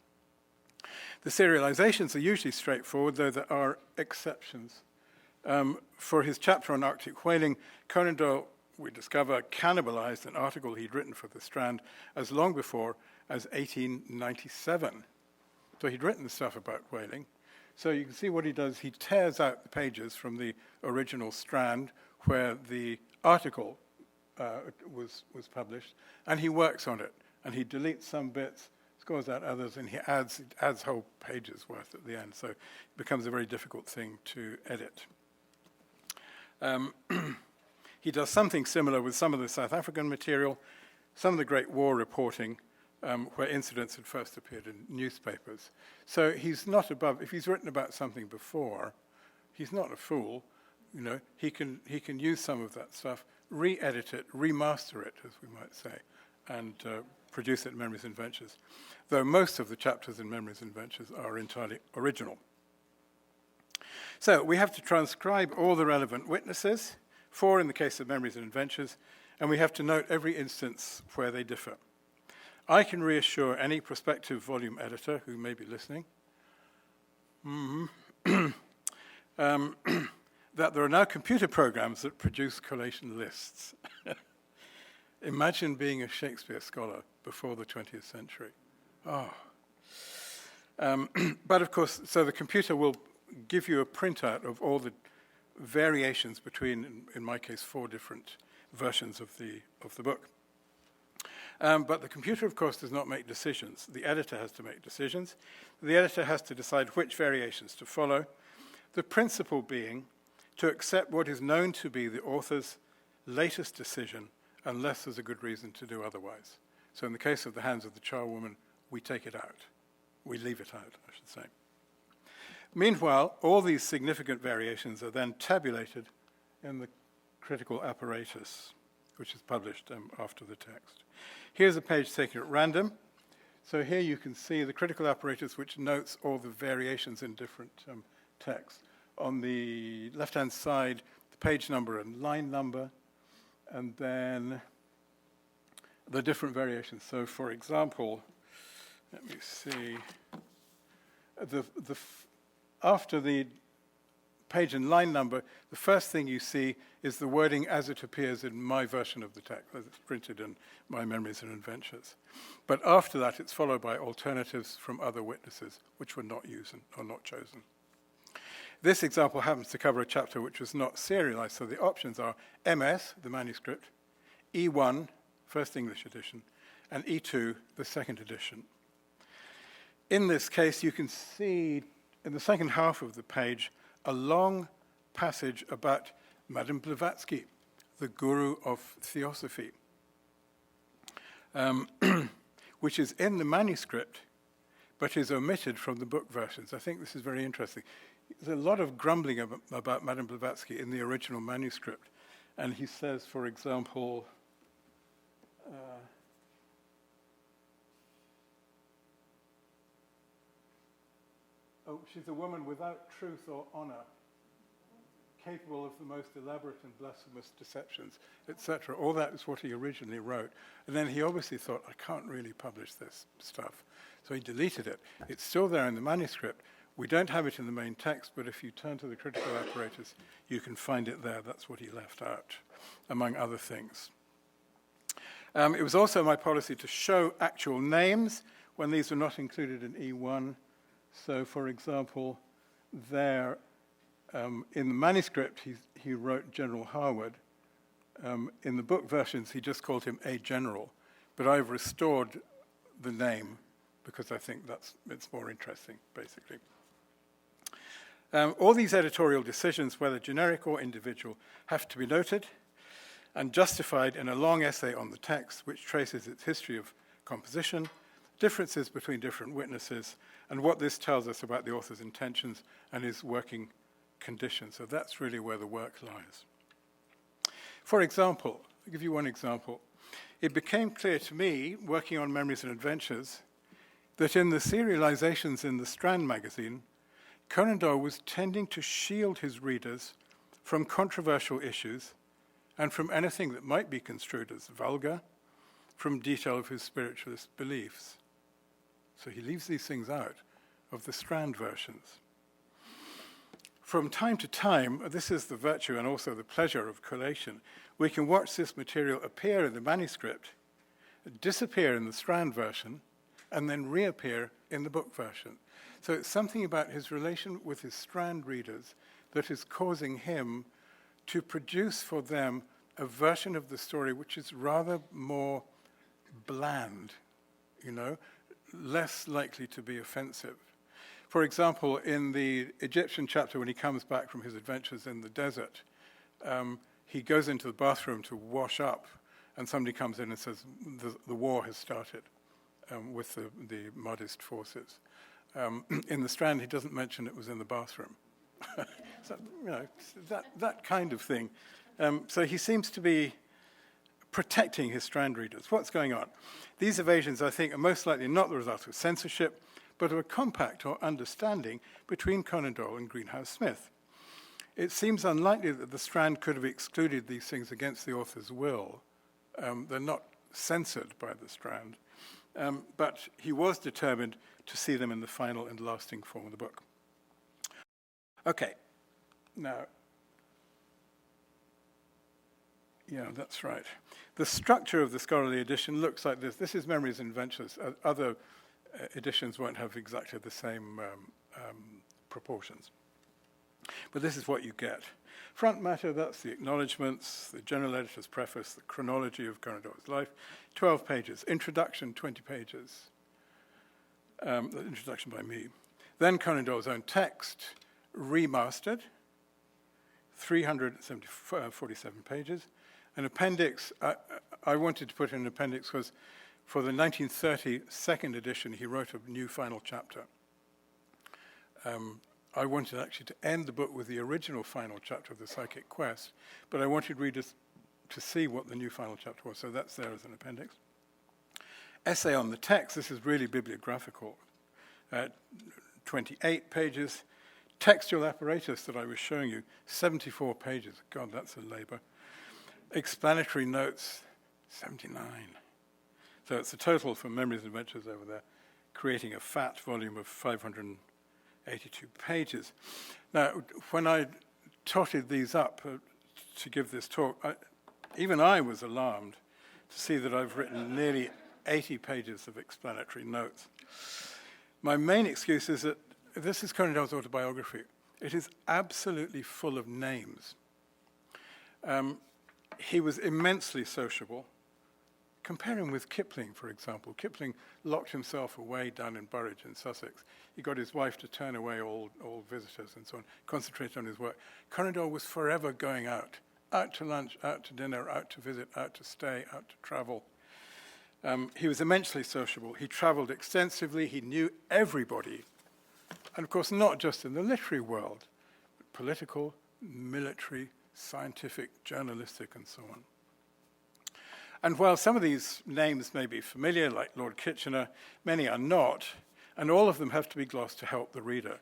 The serializations are usually straightforward, though there are exceptions. For his chapter on Arctic whaling, Conan Doyle, we discover, cannibalized an article he'd written for The Strand as long before as 1897. So he'd written stuff about whaling. So you can see what he does. He tears out the pages from the original Strand where the article was published, and he works on it. And he deletes some bits, scores out others, and he adds whole pages worth at the end. So it becomes a very difficult thing to edit. He does something similar with some of the South African material, some of the Great War reporting, where incidents had first appeared in newspapers. So he's not above, if he's written about something before, he's not a fool. You know, he can use some of that stuff, re-edit it, remaster it, as we might say, and produce it in Memories and Adventures, though most of the chapters in Memories and Adventures are entirely original. So we have to transcribe all the relevant witnesses, 4 in the case of Memories and Adventures, and we have to note every instance where they differ. I can reassure any prospective volume editor who may be listening that there are now computer programs that produce collation lists. Imagine being a Shakespeare scholar before the 20th century. Oh. But of course, so the computer will give you a printout of all the variations between, in my case, 4 different versions of the book. But the computer, of course, does not make decisions. The editor has to make decisions. The editor has to decide which variations to follow, the principle being to accept what is known to be the author's latest decision unless there's a good reason to do otherwise. So in the case of The Hands of the Charwoman, we take it out. We leave it out, I should say. Meanwhile, all these significant variations are then tabulated in the critical apparatus, which is published after the text. Here's a page taken at random. So here you can see the critical apparatus, which notes all the variations in different texts. On the left-hand side, the page number and line number, and then the different variations. So, for example, let me see. After the page and line number, the first thing you see is the wording as it appears in my version of the text, as it's printed in my Memories and Adventures. But after that, it's followed by alternatives from other witnesses, which were not used or not chosen. This example happens to cover a chapter which was not serialized, so the options are MS, the manuscript, E1, first English edition, and E2, the second edition. In this case, you can see in the second half of the page a long passage about Madame Blavatsky, the guru of theosophy, which is in the manuscript, but is omitted from the book versions. I think this is very interesting. There's a lot of grumbling about Madame Blavatsky in the original manuscript. And he says, for example, she's a woman without truth or honor, capable of the most elaborate and blasphemous deceptions, etc. All that is what he originally wrote. And then he obviously thought, I can't really publish this stuff. So he deleted it. It's still there in the manuscript. We don't have it in the main text, but if you turn to the critical apparatus, you can find it there. That's what he left out, among other things. It was also my policy to show actual names when these were not included in E1. So, for example, there in the manuscript, he wrote General Harwood. In the book versions, he just called him a general. But I've restored the name because I think it's more interesting, basically. All these editorial decisions, whether generic or individual, have to be noted and justified in a long essay on the text, which traces its history of composition, differences between different witnesses, and what this tells us about the author's intentions and his working conditions. So that's really where the work lies. For example, I'll give you one example. It became clear to me, working on Memories and Adventures, that in the serializations in the Strand magazine, Conan Doyle was tending to shield his readers from controversial issues and from anything that might be construed as vulgar, from detail of his spiritualist beliefs. So he leaves these things out of the Strand versions. From time to time, this is the virtue and also the pleasure of collation, we can watch this material appear in the manuscript, disappear in the Strand version, and then reappear in the book version. So it's something about his relation with his Strand readers that is causing him to produce for them a version of the story which is rather more bland, less likely to be offensive. For example, in the Egyptian chapter, when he comes back from his adventures in the desert, he goes into the bathroom to wash up, and somebody comes in and says, the war has started with the Mahdist forces. In the Strand, he doesn't mention it was in the bathroom. So, that kind of thing. So he seems to be protecting his Strand readers. What's going on? These evasions, I think, are most likely not the result of censorship, but of a compact or understanding between Conan Doyle and Greenhouse Smith. It seems unlikely that the Strand could have excluded these things against the author's will. They're not censored by the Strand, but he was determined to see them in the final and lasting form of the book. Okay, now, yeah, that's right. The structure of the scholarly edition looks like this. This is Memories and Adventures. Other editions won't have exactly the same proportions. But this is what you get. Front matter, that's the acknowledgements, the general editor's preface, the chronology of Conan Doyle's life, 12 pages. Introduction, 20 pages. The introduction by me. Then Conan Doyle's own text, remastered, 347 pages. An appendix, I wanted to put in an appendix because for the 1930 second edition, he wrote a new final chapter. I wanted actually to end the book with the original final chapter of The Psychic Quest, but I wanted readers to see what the new final chapter was, so that's there as an appendix. Essay on the text, this is really bibliographical, 28 pages. Textual apparatus that I was showing you, 74 pages. God, that's a labor. Explanatory notes, 79. So it's a total for Memories and Adventures over there, creating a fat volume of 582 pages. Now, when I totted these up to give this talk, even I was alarmed to see that I've written nearly 80 pages of explanatory notes. My main excuse is that this is Conan Doyle's autobiography. It is absolutely full of names. He was immensely sociable. Compare him with Kipling, for example. Kipling locked himself away down in Burridge in Sussex. He got his wife to turn away all visitors and so on, concentrate on his work. Conan Doyle was forever going out to lunch, out to dinner, out to visit, out to stay, out to travel. He was immensely sociable. He traveled extensively. He knew everybody. And of course, not just in the literary world, but political, military, scientific, journalistic, and so on. And while some of these names may be familiar, like Lord Kitchener, many are not, and all of them have to be glossed to help the reader.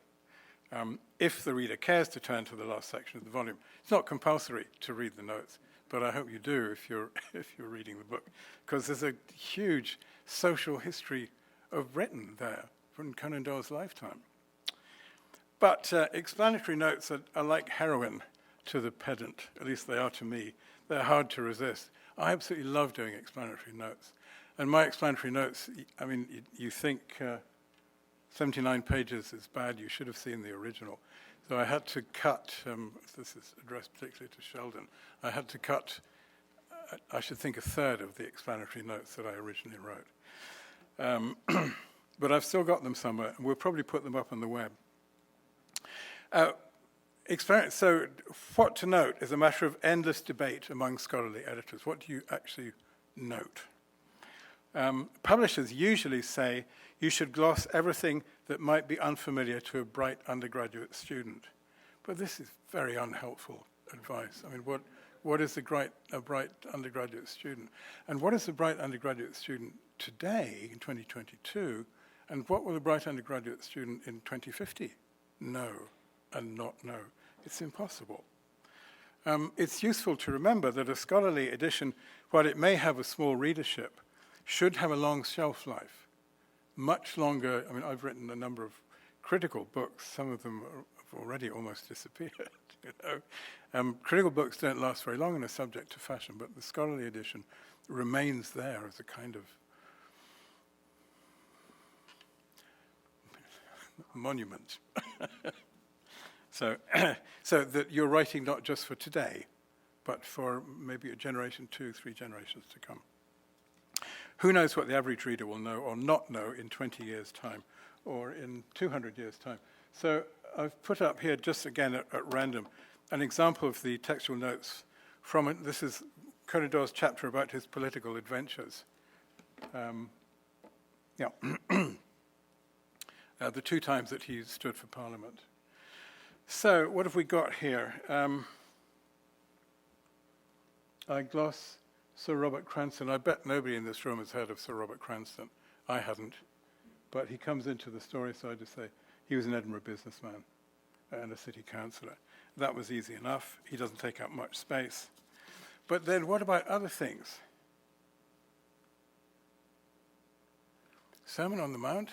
If the reader cares to turn to the last section of the volume, it's not compulsory to read the notes, but I hope you do if you're reading the book, because there's a huge social history of Britain there from Conan Doyle's lifetime. But explanatory notes are like heroin to the pedant, at least they are to me. They're hard to resist. I absolutely love doing explanatory notes. And my explanatory notes, I mean, you think 79 pages is bad, you should have seen the original. So I had to cut, this is addressed particularly to Sheldon, I had to cut, I should think, a third of the explanatory notes that I originally wrote. But I've still got them somewhere, and we'll probably put them up on the web. So what to note is a matter of endless debate among scholarly editors. What do you actually note? Publishers usually say you should gloss everything that might be unfamiliar to a bright undergraduate student. But this is very unhelpful advice. I mean, what is a bright undergraduate student? And what is a bright undergraduate student today, in 2022? And what will a bright undergraduate student in 2050 know and not know? It's impossible. It's useful to remember that a scholarly edition, while it may have a small readership, should have a long shelf life, much longer. I mean, I've written a number of critical books. Some of them have already almost disappeared. Critical books don't last very long and are subject to fashion, but the scholarly edition remains there as a kind of monument. So that you're writing not just for today, but for maybe a generation, 2, 3 generations to come. Who knows what the average reader will know or not know in 20 years' time or in 200 years' time. So I've put up here, just again at random, an example of the textual notes from it. This is Conan Doyle's chapter about his political adventures. The 2 times that he stood for Parliament. So what have we got here? I gloss Sir Robert Cranston. I bet nobody in this room has heard of Sir Robert Cranston. I hadn't. But he comes into the story, so I just say he was an Edinburgh businessman and a city councillor. That was easy enough. He doesn't take up much space. But then what about other things? Sermon on the Mount?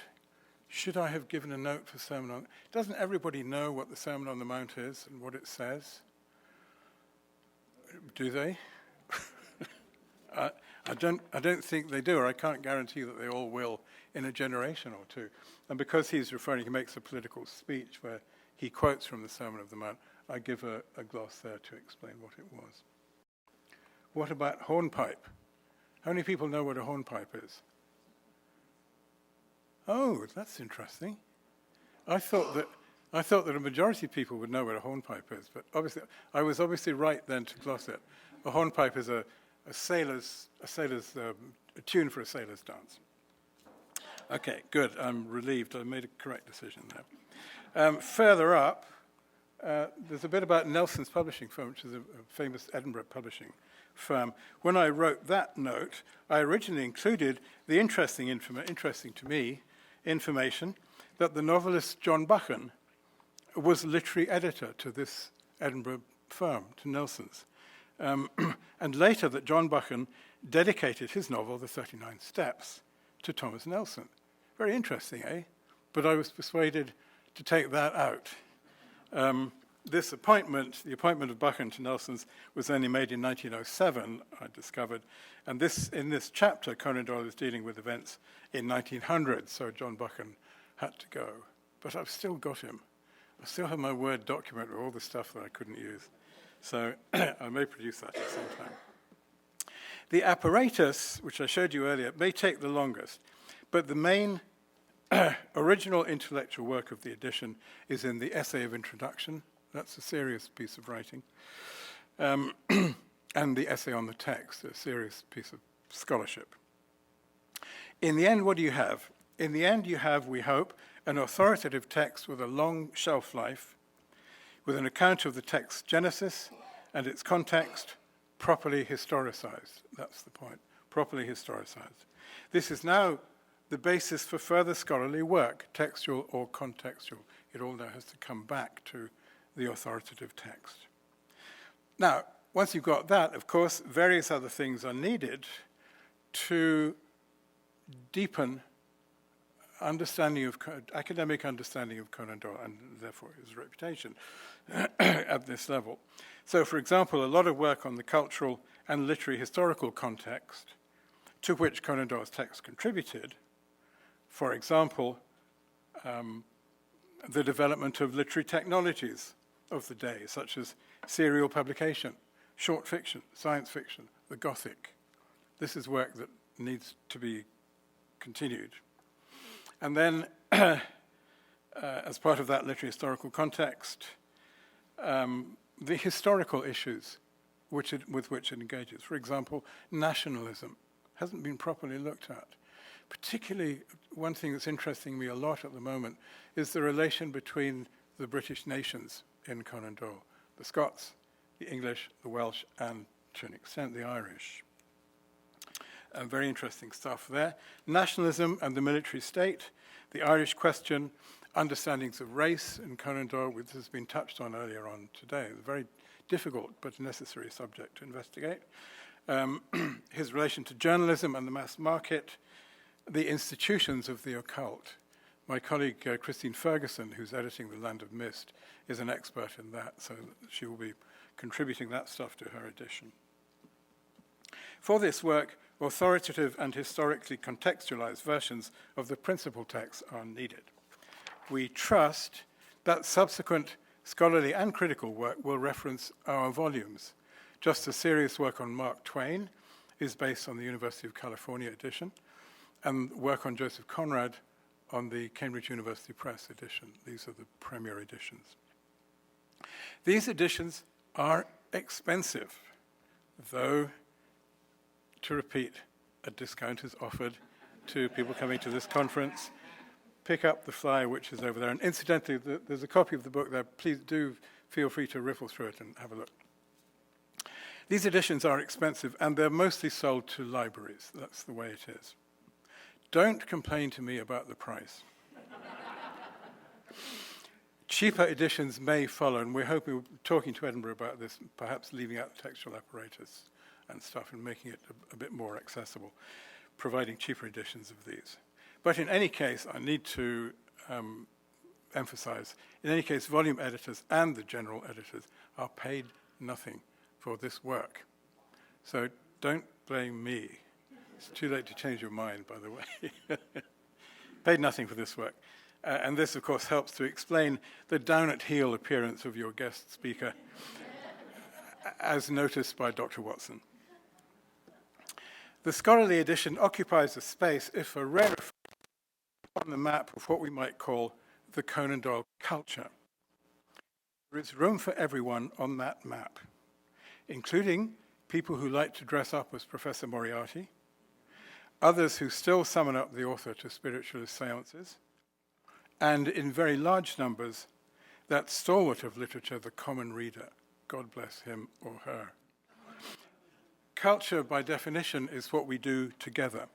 Should I have given a note for Sermon on... Doesn't everybody know what the Sermon on the Mount is and what it says? Do they? I don't think they do, or I can't guarantee that they all will in a generation or 2. And because he makes a political speech where he quotes from the Sermon of the Mount, I give a gloss there to explain what it was. What about hornpipe? How many people know what a hornpipe is? Oh, that's interesting. I thought that a majority of people would know what a hornpipe is, but I was obviously right then to gloss it. A hornpipe is a tune for a sailor's dance. Okay, good. I'm relieved. I made a correct decision there. Further up, there's a bit about Nelson's publishing firm, which is a famous Edinburgh publishing firm. When I wrote that note, I originally included the interesting to me, information that the novelist John Buchan was literary editor to this Edinburgh firm, to Nelson's. And later that John Buchan dedicated his novel, The 39 Steps, to Thomas Nelson. Very interesting, eh? But I was persuaded to take that out. This appointment, the appointment of Buchan to Nelson's, was only made in 1907, I discovered. And in this chapter, Conan Doyle is dealing with events in 1900, so John Buchan had to go. But I've still got him. I still have my Word document with all the stuff that I couldn't use. So I may produce that at some time. The apparatus, which I showed you earlier, may take the longest, but the main original intellectual work of the edition is in the essay of introduction. That's a serious piece of writing. And the essay on the text, a serious piece of scholarship. In the end, what do you have? In the end, you have, we hope, an authoritative text with a long shelf life, with an account of the text's genesis and its context, properly historicized. That's the point, properly historicized. This is now the basis for further scholarly work, textual or contextual. It all now has to come back to the authoritative text. Now, once you've got that, of course, various other things are needed to deepen academic understanding of Conan Doyle and therefore his reputation at this level. So, for example, a lot of work on the cultural and literary historical context to which Conan Doyle's text contributed. For example, the development of literary technologies of the day, such as serial publication, short fiction, science fiction, the Gothic. This is work that needs to be continued. And then, as part of that literary historical context, the historical issues with which it engages. For example, nationalism. hasn't been properly looked at. Particularly, one thing that's interesting me a lot at the moment is the relation between the British nations in Conan Doyle, the Scots, the English, the Welsh, and to an extent the Irish. Very interesting stuff there. Nationalism and the military state, the Irish question, understandings of race in Conan Doyle, which has been touched on earlier on today. A very difficult but necessary subject to investigate. His relation to journalism and the mass market, the institutions of the occult. My colleague Christine Ferguson, who's editing The Land of Mist, is an expert in that, so she will be contributing that stuff to her edition. For this work, authoritative and historically contextualized versions of the principal text are needed. We trust that subsequent scholarly and critical work will reference our volumes. Just as serious work on Mark Twain is based on the University of California edition, and work on Joseph Conrad on the Cambridge University Press edition. These are the premier editions. These editions are expensive, though, to repeat, a discount is offered to people coming to this conference. Pick up the flyer which is over there. And incidentally, there's a copy of the book there. Please do feel free to riffle through it and have a look. These editions are expensive, and they're mostly sold to libraries. That's the way it is. Don't complain to me about the price. Cheaper editions may follow, and we're talking to Edinburgh about this, perhaps leaving out the textual apparatus and stuff and making it a bit more accessible, providing cheaper editions of these. But in any case, I need to emphasize, in any case, volume editors and the general editors are paid nothing for this work. So don't blame me. It's too late to change your mind, by the way. Paid nothing for this work. And this, of course, helps to explain the down-at-heel appearance of your guest speaker, as noticed by Dr. Watson. The scholarly edition occupies a space, if a rarefied, on the map of what we might call the Conan Doyle culture. There is room for everyone on that map, including people who like to dress up as Professor Moriarty, others who still summon up the author to spiritualist seances, and in very large numbers, that stalwart of literature, the common reader, God bless him or her. Culture, by definition, is what we do together,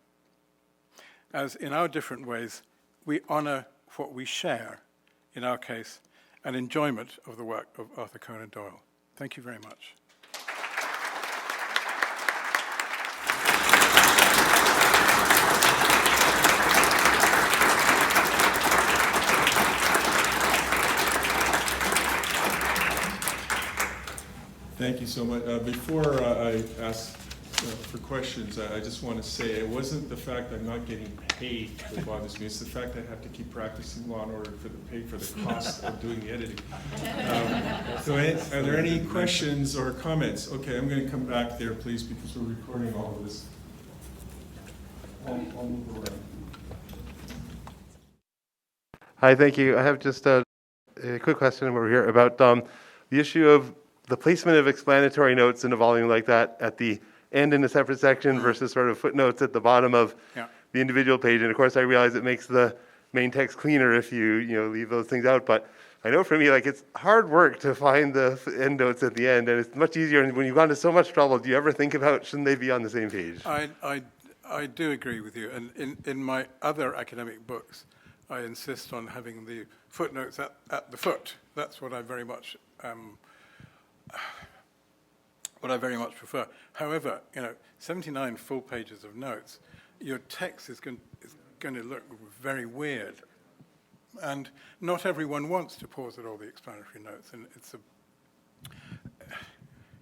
as in our different ways, we honor what we share, in our case, an enjoyment of the work of Arthur Conan Doyle. Thank you very much. Thank you so much. Before I ask for questions, I just want to say it wasn't the fact I'm not getting paid that bothers me. It's the fact I have to keep practicing law in order to pay for the cost of doing the editing. So are there any questions or comments? Okay, I'm going to come back there, please, because we're recording all of this. I'll move around. Hi, thank you. I have just a quick question over here about the issue of the placement of explanatory notes in a volume like that at the end in a separate section versus sort of footnotes at the bottom of the individual page. And of course, I realize it makes the main text cleaner if you leave those things out. But I know for me, like, it's hard work to find the end notes at the end, and it's much easier. And when you've gone to so much trouble, do you ever think about shouldn't they be on the same page? I do agree with you. And in my other academic books, I insist on having the footnotes at the foot. That's what I very much prefer. However, 79 full pages of notes, your text is going to look very weird. And not everyone wants to pause at all the explanatory notes, and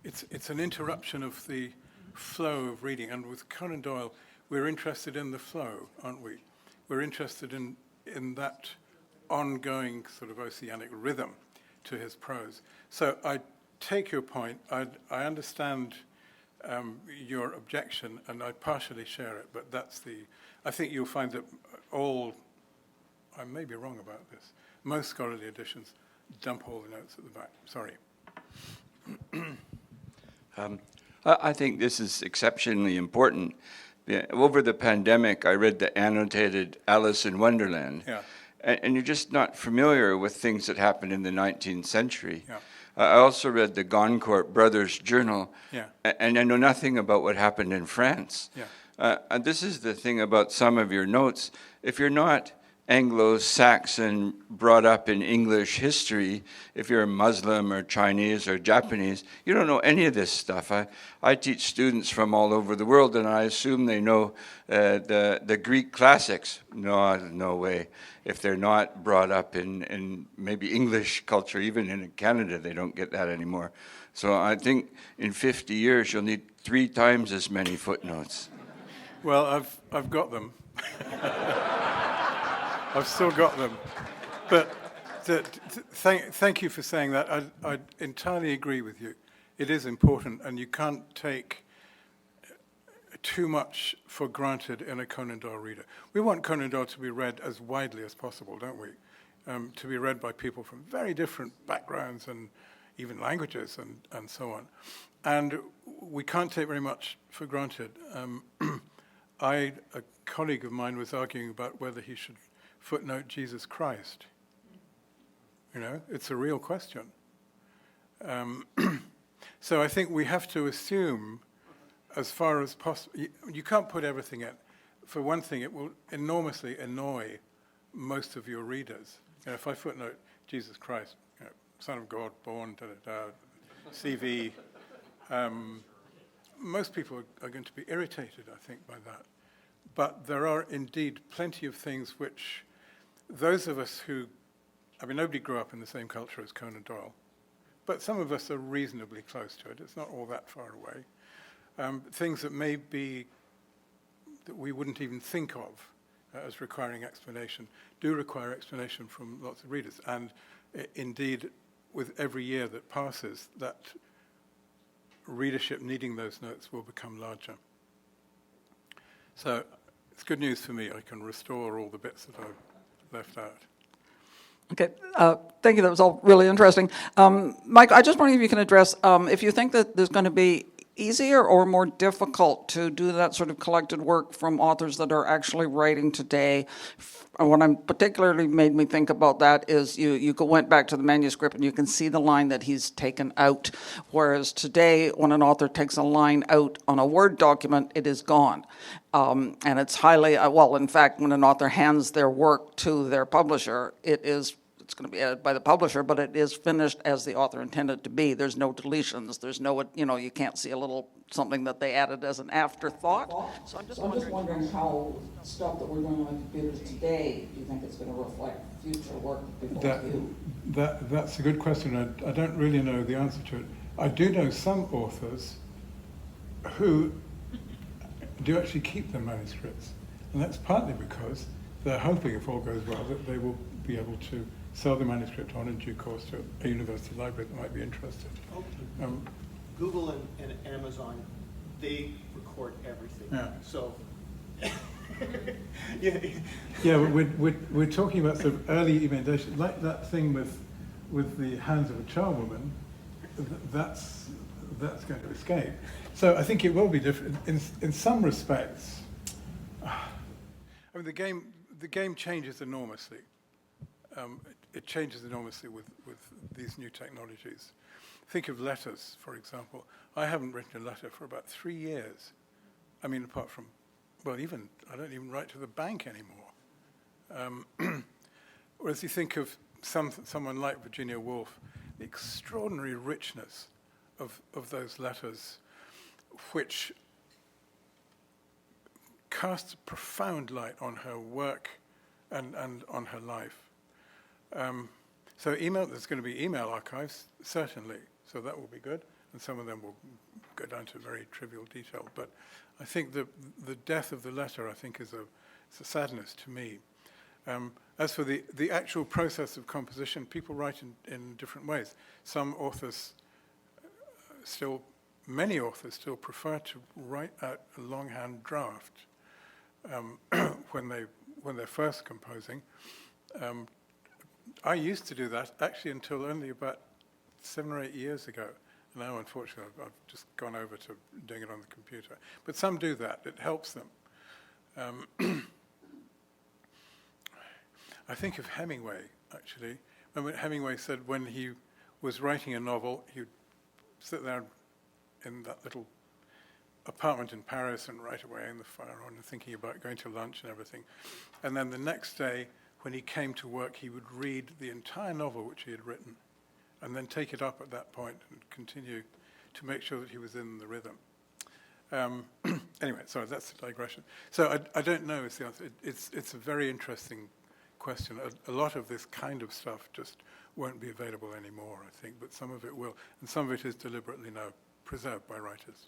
it's an interruption of the flow of reading. And with Conan Doyle, we're interested in the flow, aren't we? We're interested in that ongoing sort of oceanic rhythm to his prose. So I take your point. I understand your objection, and I partially share it, but I think you'll find that I may be wrong about this, most scholarly editions dump all the notes at the back. Sorry. I think this is exceptionally important Yeah, over the pandemic, I read the annotated Alice in Wonderland. Yeah. And you're just not familiar with things that happened in the 19th century. Yeah. I also read the Goncourt Brothers Journal, Yeah. and I know nothing about what happened in France. Yeah. And this is the thing about some of your notes. If you're not Anglo-Saxon, brought up in English history, if you're Muslim or Chinese or Japanese, you don't know any of this stuff. I teach students from all over the world, and I assume they know the Greek classics. No way. If they're not brought up in maybe English culture, even in Canada, they don't get that anymore. So I think in 50 years, you'll need 3 times as many footnotes. Well, I've got them. I've still got them. But thank you for saying that. I entirely agree with you. It is important, and you can't take too much for granted in a Conan Doyle reader. We want Conan Doyle to be read as widely as possible, don't we? To be read by people from very different backgrounds and even languages and so on. And we can't take very much for granted. A colleague of mine was arguing about whether he should footnote Jesus Christ. You know, it's a real question. So I think we have to assume, as far as possible, you can't put everything in. For one thing, it will enormously annoy most of your readers. You know, if I footnote Jesus Christ, you know, Son of God, born, CV, most people are going to be irritated, I think, by that. But there are indeed plenty of things which those of us who, I mean, nobody grew up in the same culture as Conan Doyle, but some of us are reasonably close to it. It's not all that far away. Things that may be that we wouldn't even think of as requiring explanation do require explanation from lots of readers. And indeed, with every year that passes, that readership needing those notes will become larger. So it's good news for me. I can restore all the bits that I've left out. Okay, thank you. That was all really interesting. Mike, I just wonder if you can address if you think that there's going to be easier or more difficult to do that sort of collected work from authors that are actually writing today. What I'm particularly made me think about that is you went back to the manuscript and you can see the line that he's taken out, whereas today when an author takes a line out on a Word document, it is gone. And it's highly, well, in fact, when an author hands their work to their publisher, it's going to be edited by the publisher, but it is finished as the author intended to be. There's no deletions. There's no, you can't see a little something that they added as an afterthought. So I'm just wondering how stuff that we're doing on computers today, do you think it's going to reflect future work that people do? That's a good question. I don't really know the answer to it. I do know some authors who do actually keep their manuscripts. And that's partly because they're hoping, if all goes well, that they will be able to sell the manuscript on in due course to a university library that might be interested. Google and Amazon, they record everything. Yeah. So, yeah, we're talking about sort of early emendation, like that thing with the hands of a charwoman. That's going to escape. So I think it will be different in some respects. I mean, the game changes enormously. It changes enormously with these new technologies. Think of letters, for example. I haven't written a letter for about 3 years. I mean, apart from, well, I don't even write to the bank anymore. Whereas you think of someone like Virginia Woolf, the extraordinary richness of those letters, which casts a profound light on her work and on her life. So there's going to be email archives, certainly, so that will be good, and some of them will go down to very trivial detail. But I think the death of the letter, I think, is a sadness to me. As for the actual process of composition, people write in different ways. Many authors still prefer to write out a longhand draft when they're first composing. I used to do that actually until only about 7 or 8 years ago, Now, unfortunately, I've just gone over to doing it on the computer. But some do that. It helps them. I think of Hemingway, actually. Remember Hemingway said when he was writing a novel, he'd sit there in that little apartment in Paris and write away in the fire on and thinking about going to lunch and everything. And then the next day, when he came to work, he would read the entire novel which he had written and then take it up at that point and continue to make sure that he was in the rhythm. Anyway, sorry, that's a digression. So I don't know is the answer. It's a very interesting question. A lot of this kind of stuff just won't be available anymore, I think, but some of it will. And some of it is deliberately now preserved by writers,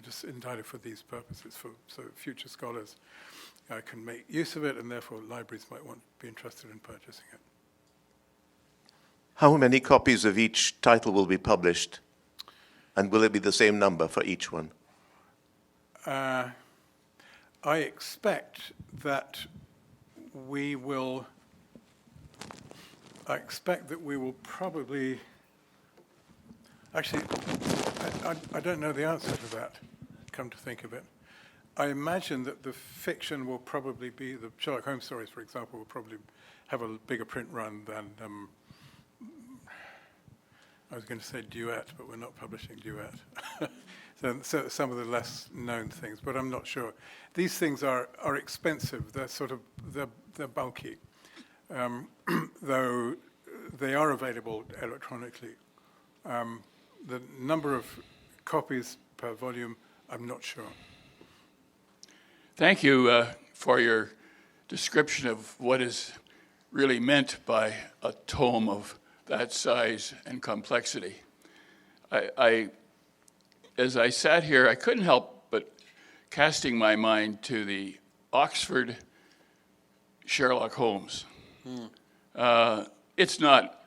just entirely for these purposes, so future scholars can make use of it, and therefore libraries might want to be interested in purchasing it. How many copies of each title will be published? And will it be the same number for each one? I expect that we will probably, actually, I don't know the answer to that, come to think of it. I imagine that the fiction will probably be, the Sherlock Holmes stories, for example, will probably have a bigger print run than, I was going to say Duet, but we're not publishing Duet. So some of the less known things, but I'm not sure. These things are expensive. They're they're bulky, though they are available electronically. The number of copies per volume, I'm not sure. Thank you for your description of what is really meant by a tome of that size and complexity. As I sat here, I couldn't help but casting my mind to the Oxford Sherlock Holmes. It's not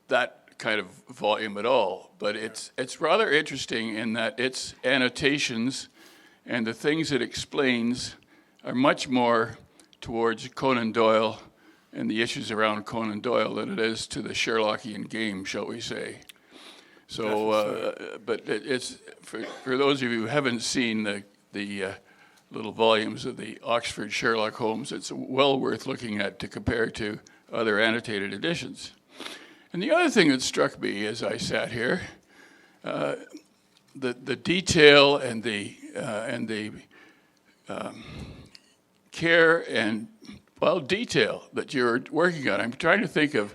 that kind of volume at all, but it's rather interesting in that its annotations and the things it explains are much more towards Conan Doyle and the issues around Conan Doyle than it is to the Sherlockian game, shall we say. So, but it's for those of you who haven't seen the little volumes of the Oxford Sherlock Holmes, it's well worth looking at to compare to other annotated editions. And the other thing that struck me as I sat here, the detail and the care and detail that you're working on. I'm trying to think of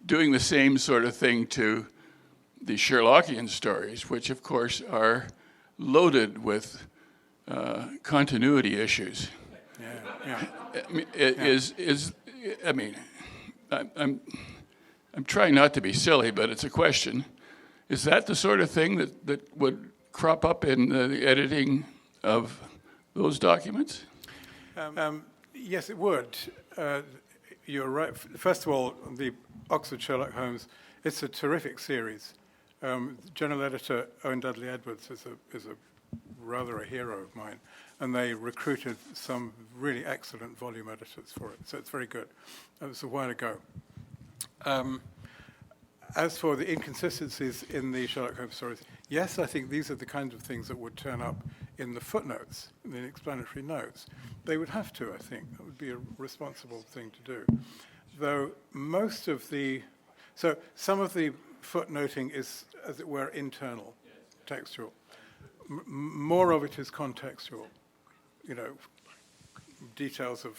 doing the same sort of thing to the Sherlockian stories, which of course are loaded with continuity issues. I'm trying not to be silly, but it's a question. Is that the sort of thing that would crop up in the editing of those documents? Yes, it would. You're right. First of all, the Oxford Sherlock Holmes, it's a terrific series. General editor Owen Dudley Edwards is a rather a hero of mine, and they recruited some really excellent volume editors for it, so it's very good. That was a while ago. As for the inconsistencies in the Sherlock Holmes stories, yes, I think these are the kinds of things that would turn up in the footnotes, in the explanatory notes. They would have to, I think. That would be a responsible thing to do. Though most of the, so some of the footnoting is, as it were, internal, textual. More of it is contextual, details of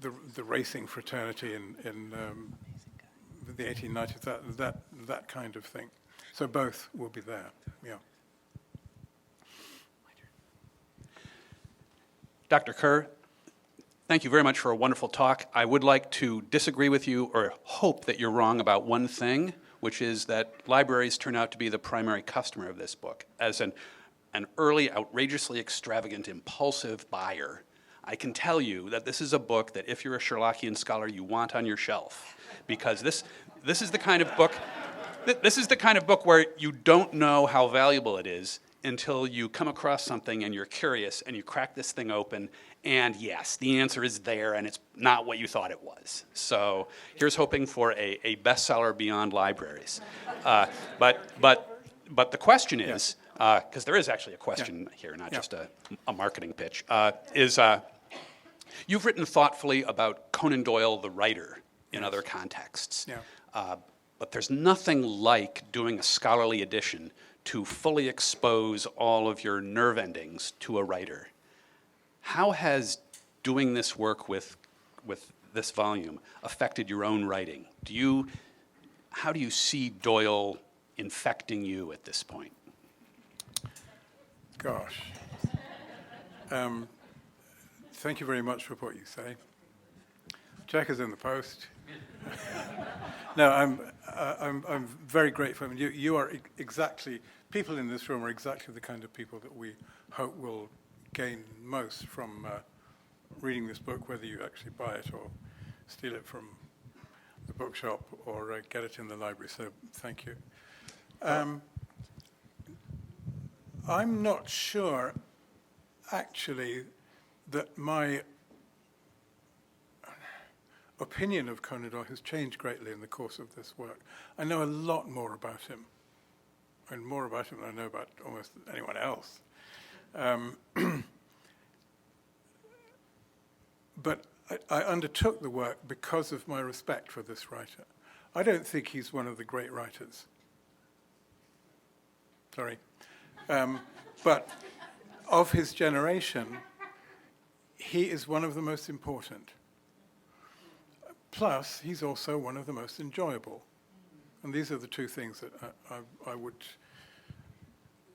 the racing fraternity in the 1890s, that kind of thing. So both will be there, yeah. Dr. Kerr, thank you very much for a wonderful talk. I would like to disagree with you, or hope that you're wrong about one thing, which is that libraries turn out to be the primary customer of this book. As an early, outrageously extravagant, impulsive buyer, I can tell you that this is a book that if you're a Sherlockian scholar, you want on your shelf, because this is the kind of book where you don't know how valuable it is until you come across something and you're curious and you crack this thing open And yes, the answer is there, and it's not what you thought it was. So here's hoping for a bestseller beyond libraries. But the question is, because there is actually a question here, not just a marketing pitch, you've written thoughtfully about Conan Doyle, the writer, in other contexts. Yeah. But there's nothing like doing a scholarly edition to fully expose all of your nerve endings to a writer. How has doing this work with this volume affected your own writing? How do you see Doyle infecting you at this point? Gosh. Thank you very much for what you say. Check is in the post. No, I'm very grateful. I mean, you are exactly, people in this room are exactly the kind of people that we hope will gain most from reading this book, whether you actually buy it or steal it from the bookshop or get it in the library. So thank you. I'm not sure, actually, that my opinion of Conan Doyle has changed greatly in the course of this work. I know a lot more about him, and more about him than I know about almost anyone else. But I undertook the work because of my respect for this writer. I don't think he's one of the great writers. Sorry. But of his generation, he is one of the most important. Plus, he's also one of the most enjoyable. And these are the two things that I would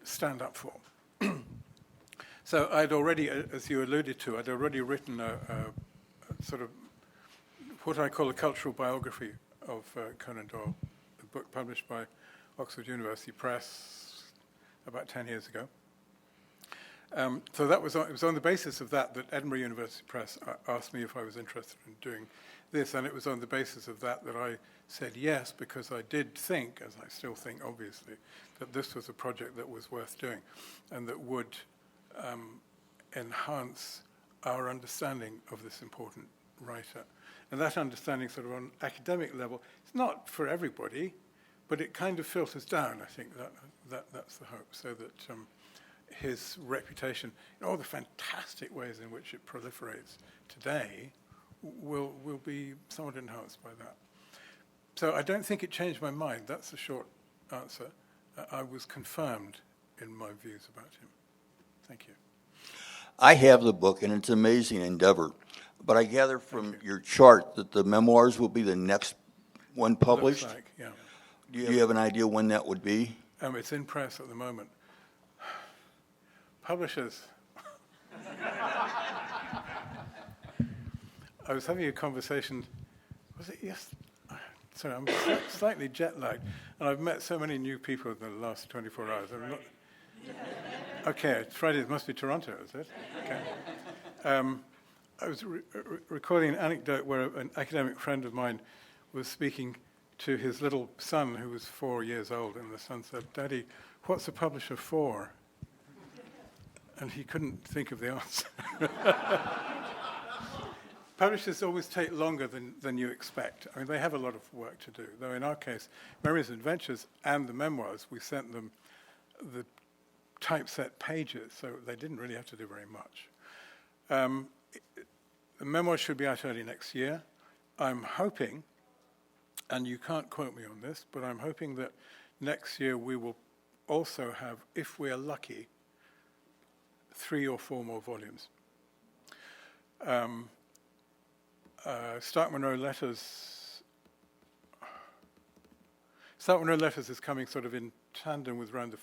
stand up for. So I'd already, as you alluded to, I'd already written a sort of what I call a cultural biography of Conan Doyle, a book published by Oxford University Press about 10 years ago. So it was on the basis of that Edinburgh University Press asked me if I was interested in doing this, and it was on the basis of that I said yes, because I did think, as I still think obviously, that this was a project that was worth doing and that would enhance our understanding of this important writer. And that understanding sort of on academic level, it's not for everybody, but it kind of filters down, I think, that's the hope, so that his reputation, in all the fantastic ways in which it proliferates today, will be somewhat enhanced by that. So I don't think it changed my mind. That's the short answer. I was confirmed in my views about him. Thank you. I have the book, and it's an amazing endeavor. But I gather from your chart that the memoirs will be the next one published. Looks like, yeah. Do you have an idea when that would be? It's in press at the moment. Publishers. I was having a conversation, was it yes? Sorry, I'm slightly jet-lagged, and I've met so many new people in the last 24 hours. I'm not. Okay, it's Friday. It must be Toronto, is it? Okay. I was recording an anecdote where an academic friend of mine was speaking to his little son, who was 4 years old, and the son said, "Daddy, what's a publisher for?" And he couldn't think of the answer. Publishers always take longer than you expect. I mean, they have a lot of work to do. Though in our case, Memories and Adventures and the memoirs, we sent them the typeset pages, so they didn't really have to do very much. The memoirs should be out early next year. I'm hoping, and you can't quote me on this, but I'm hoping that next year we will also have, if we are lucky, 3 or 4 more volumes. Stark Monroe Letters is coming sort of in tandem with Round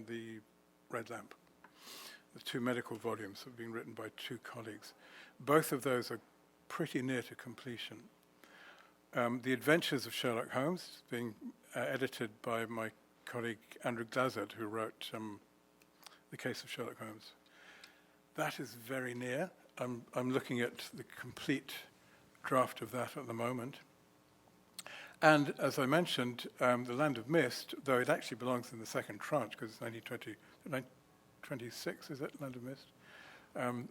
the Red Lamp. The 2 medical volumes have been written by 2 colleagues. Both of those are pretty near to completion. The Adventures of Sherlock Holmes, being edited by my colleague Andrew Glazard, who wrote The Case of Sherlock Holmes. That is very near. I'm looking at the complete draft of that at the moment. And as I mentioned, The Land of Mist, though it actually belongs in the second tranche, because it's 1926, is it, Land of Mist?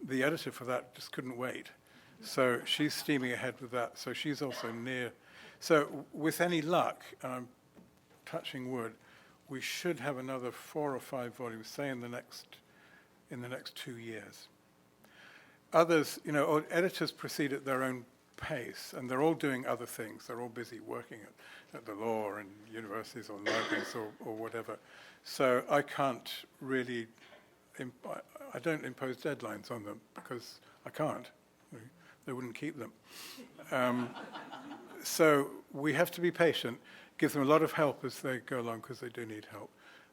The editor for that just couldn't wait. So she's steaming ahead with that. So she's also near. So with any luck, and I'm touching wood, we should have another 4 or 5 volumes, say in the next 2 years. Others, or editors proceed at their own pace, and they're all doing other things. They're all busy working at the law and universities or libraries or whatever. So I can't really, I don't impose deadlines on them because I can't. They wouldn't keep them. So we have to be patient, give them a lot of help as they go along because they do need help.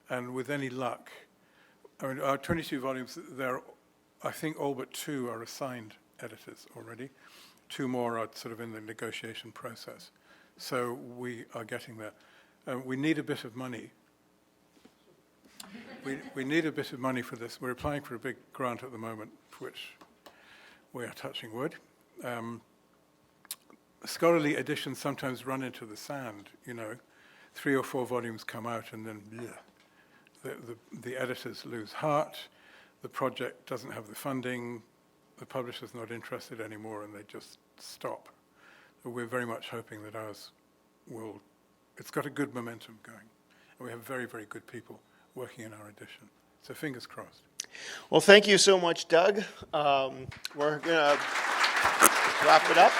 And with any luck, our 22 volumes, I think all but 2 are assigned editors already. 2 more are sort of in the negotiation process. So we are getting there. We need a bit of money. We need a bit of money for this. We're applying for a big grant at the moment, for which we are touching wood. Scholarly editions sometimes run into the sand, 3 or 4 volumes come out and then the editors lose heart, the project doesn't have the funding, the publisher's not interested anymore, and they just stop. But we're very much hoping that ours will, it's got a good momentum going. And we have very, very good people working in our edition. So fingers crossed. Well, thank you so much, Doug. We're going to wrap it up.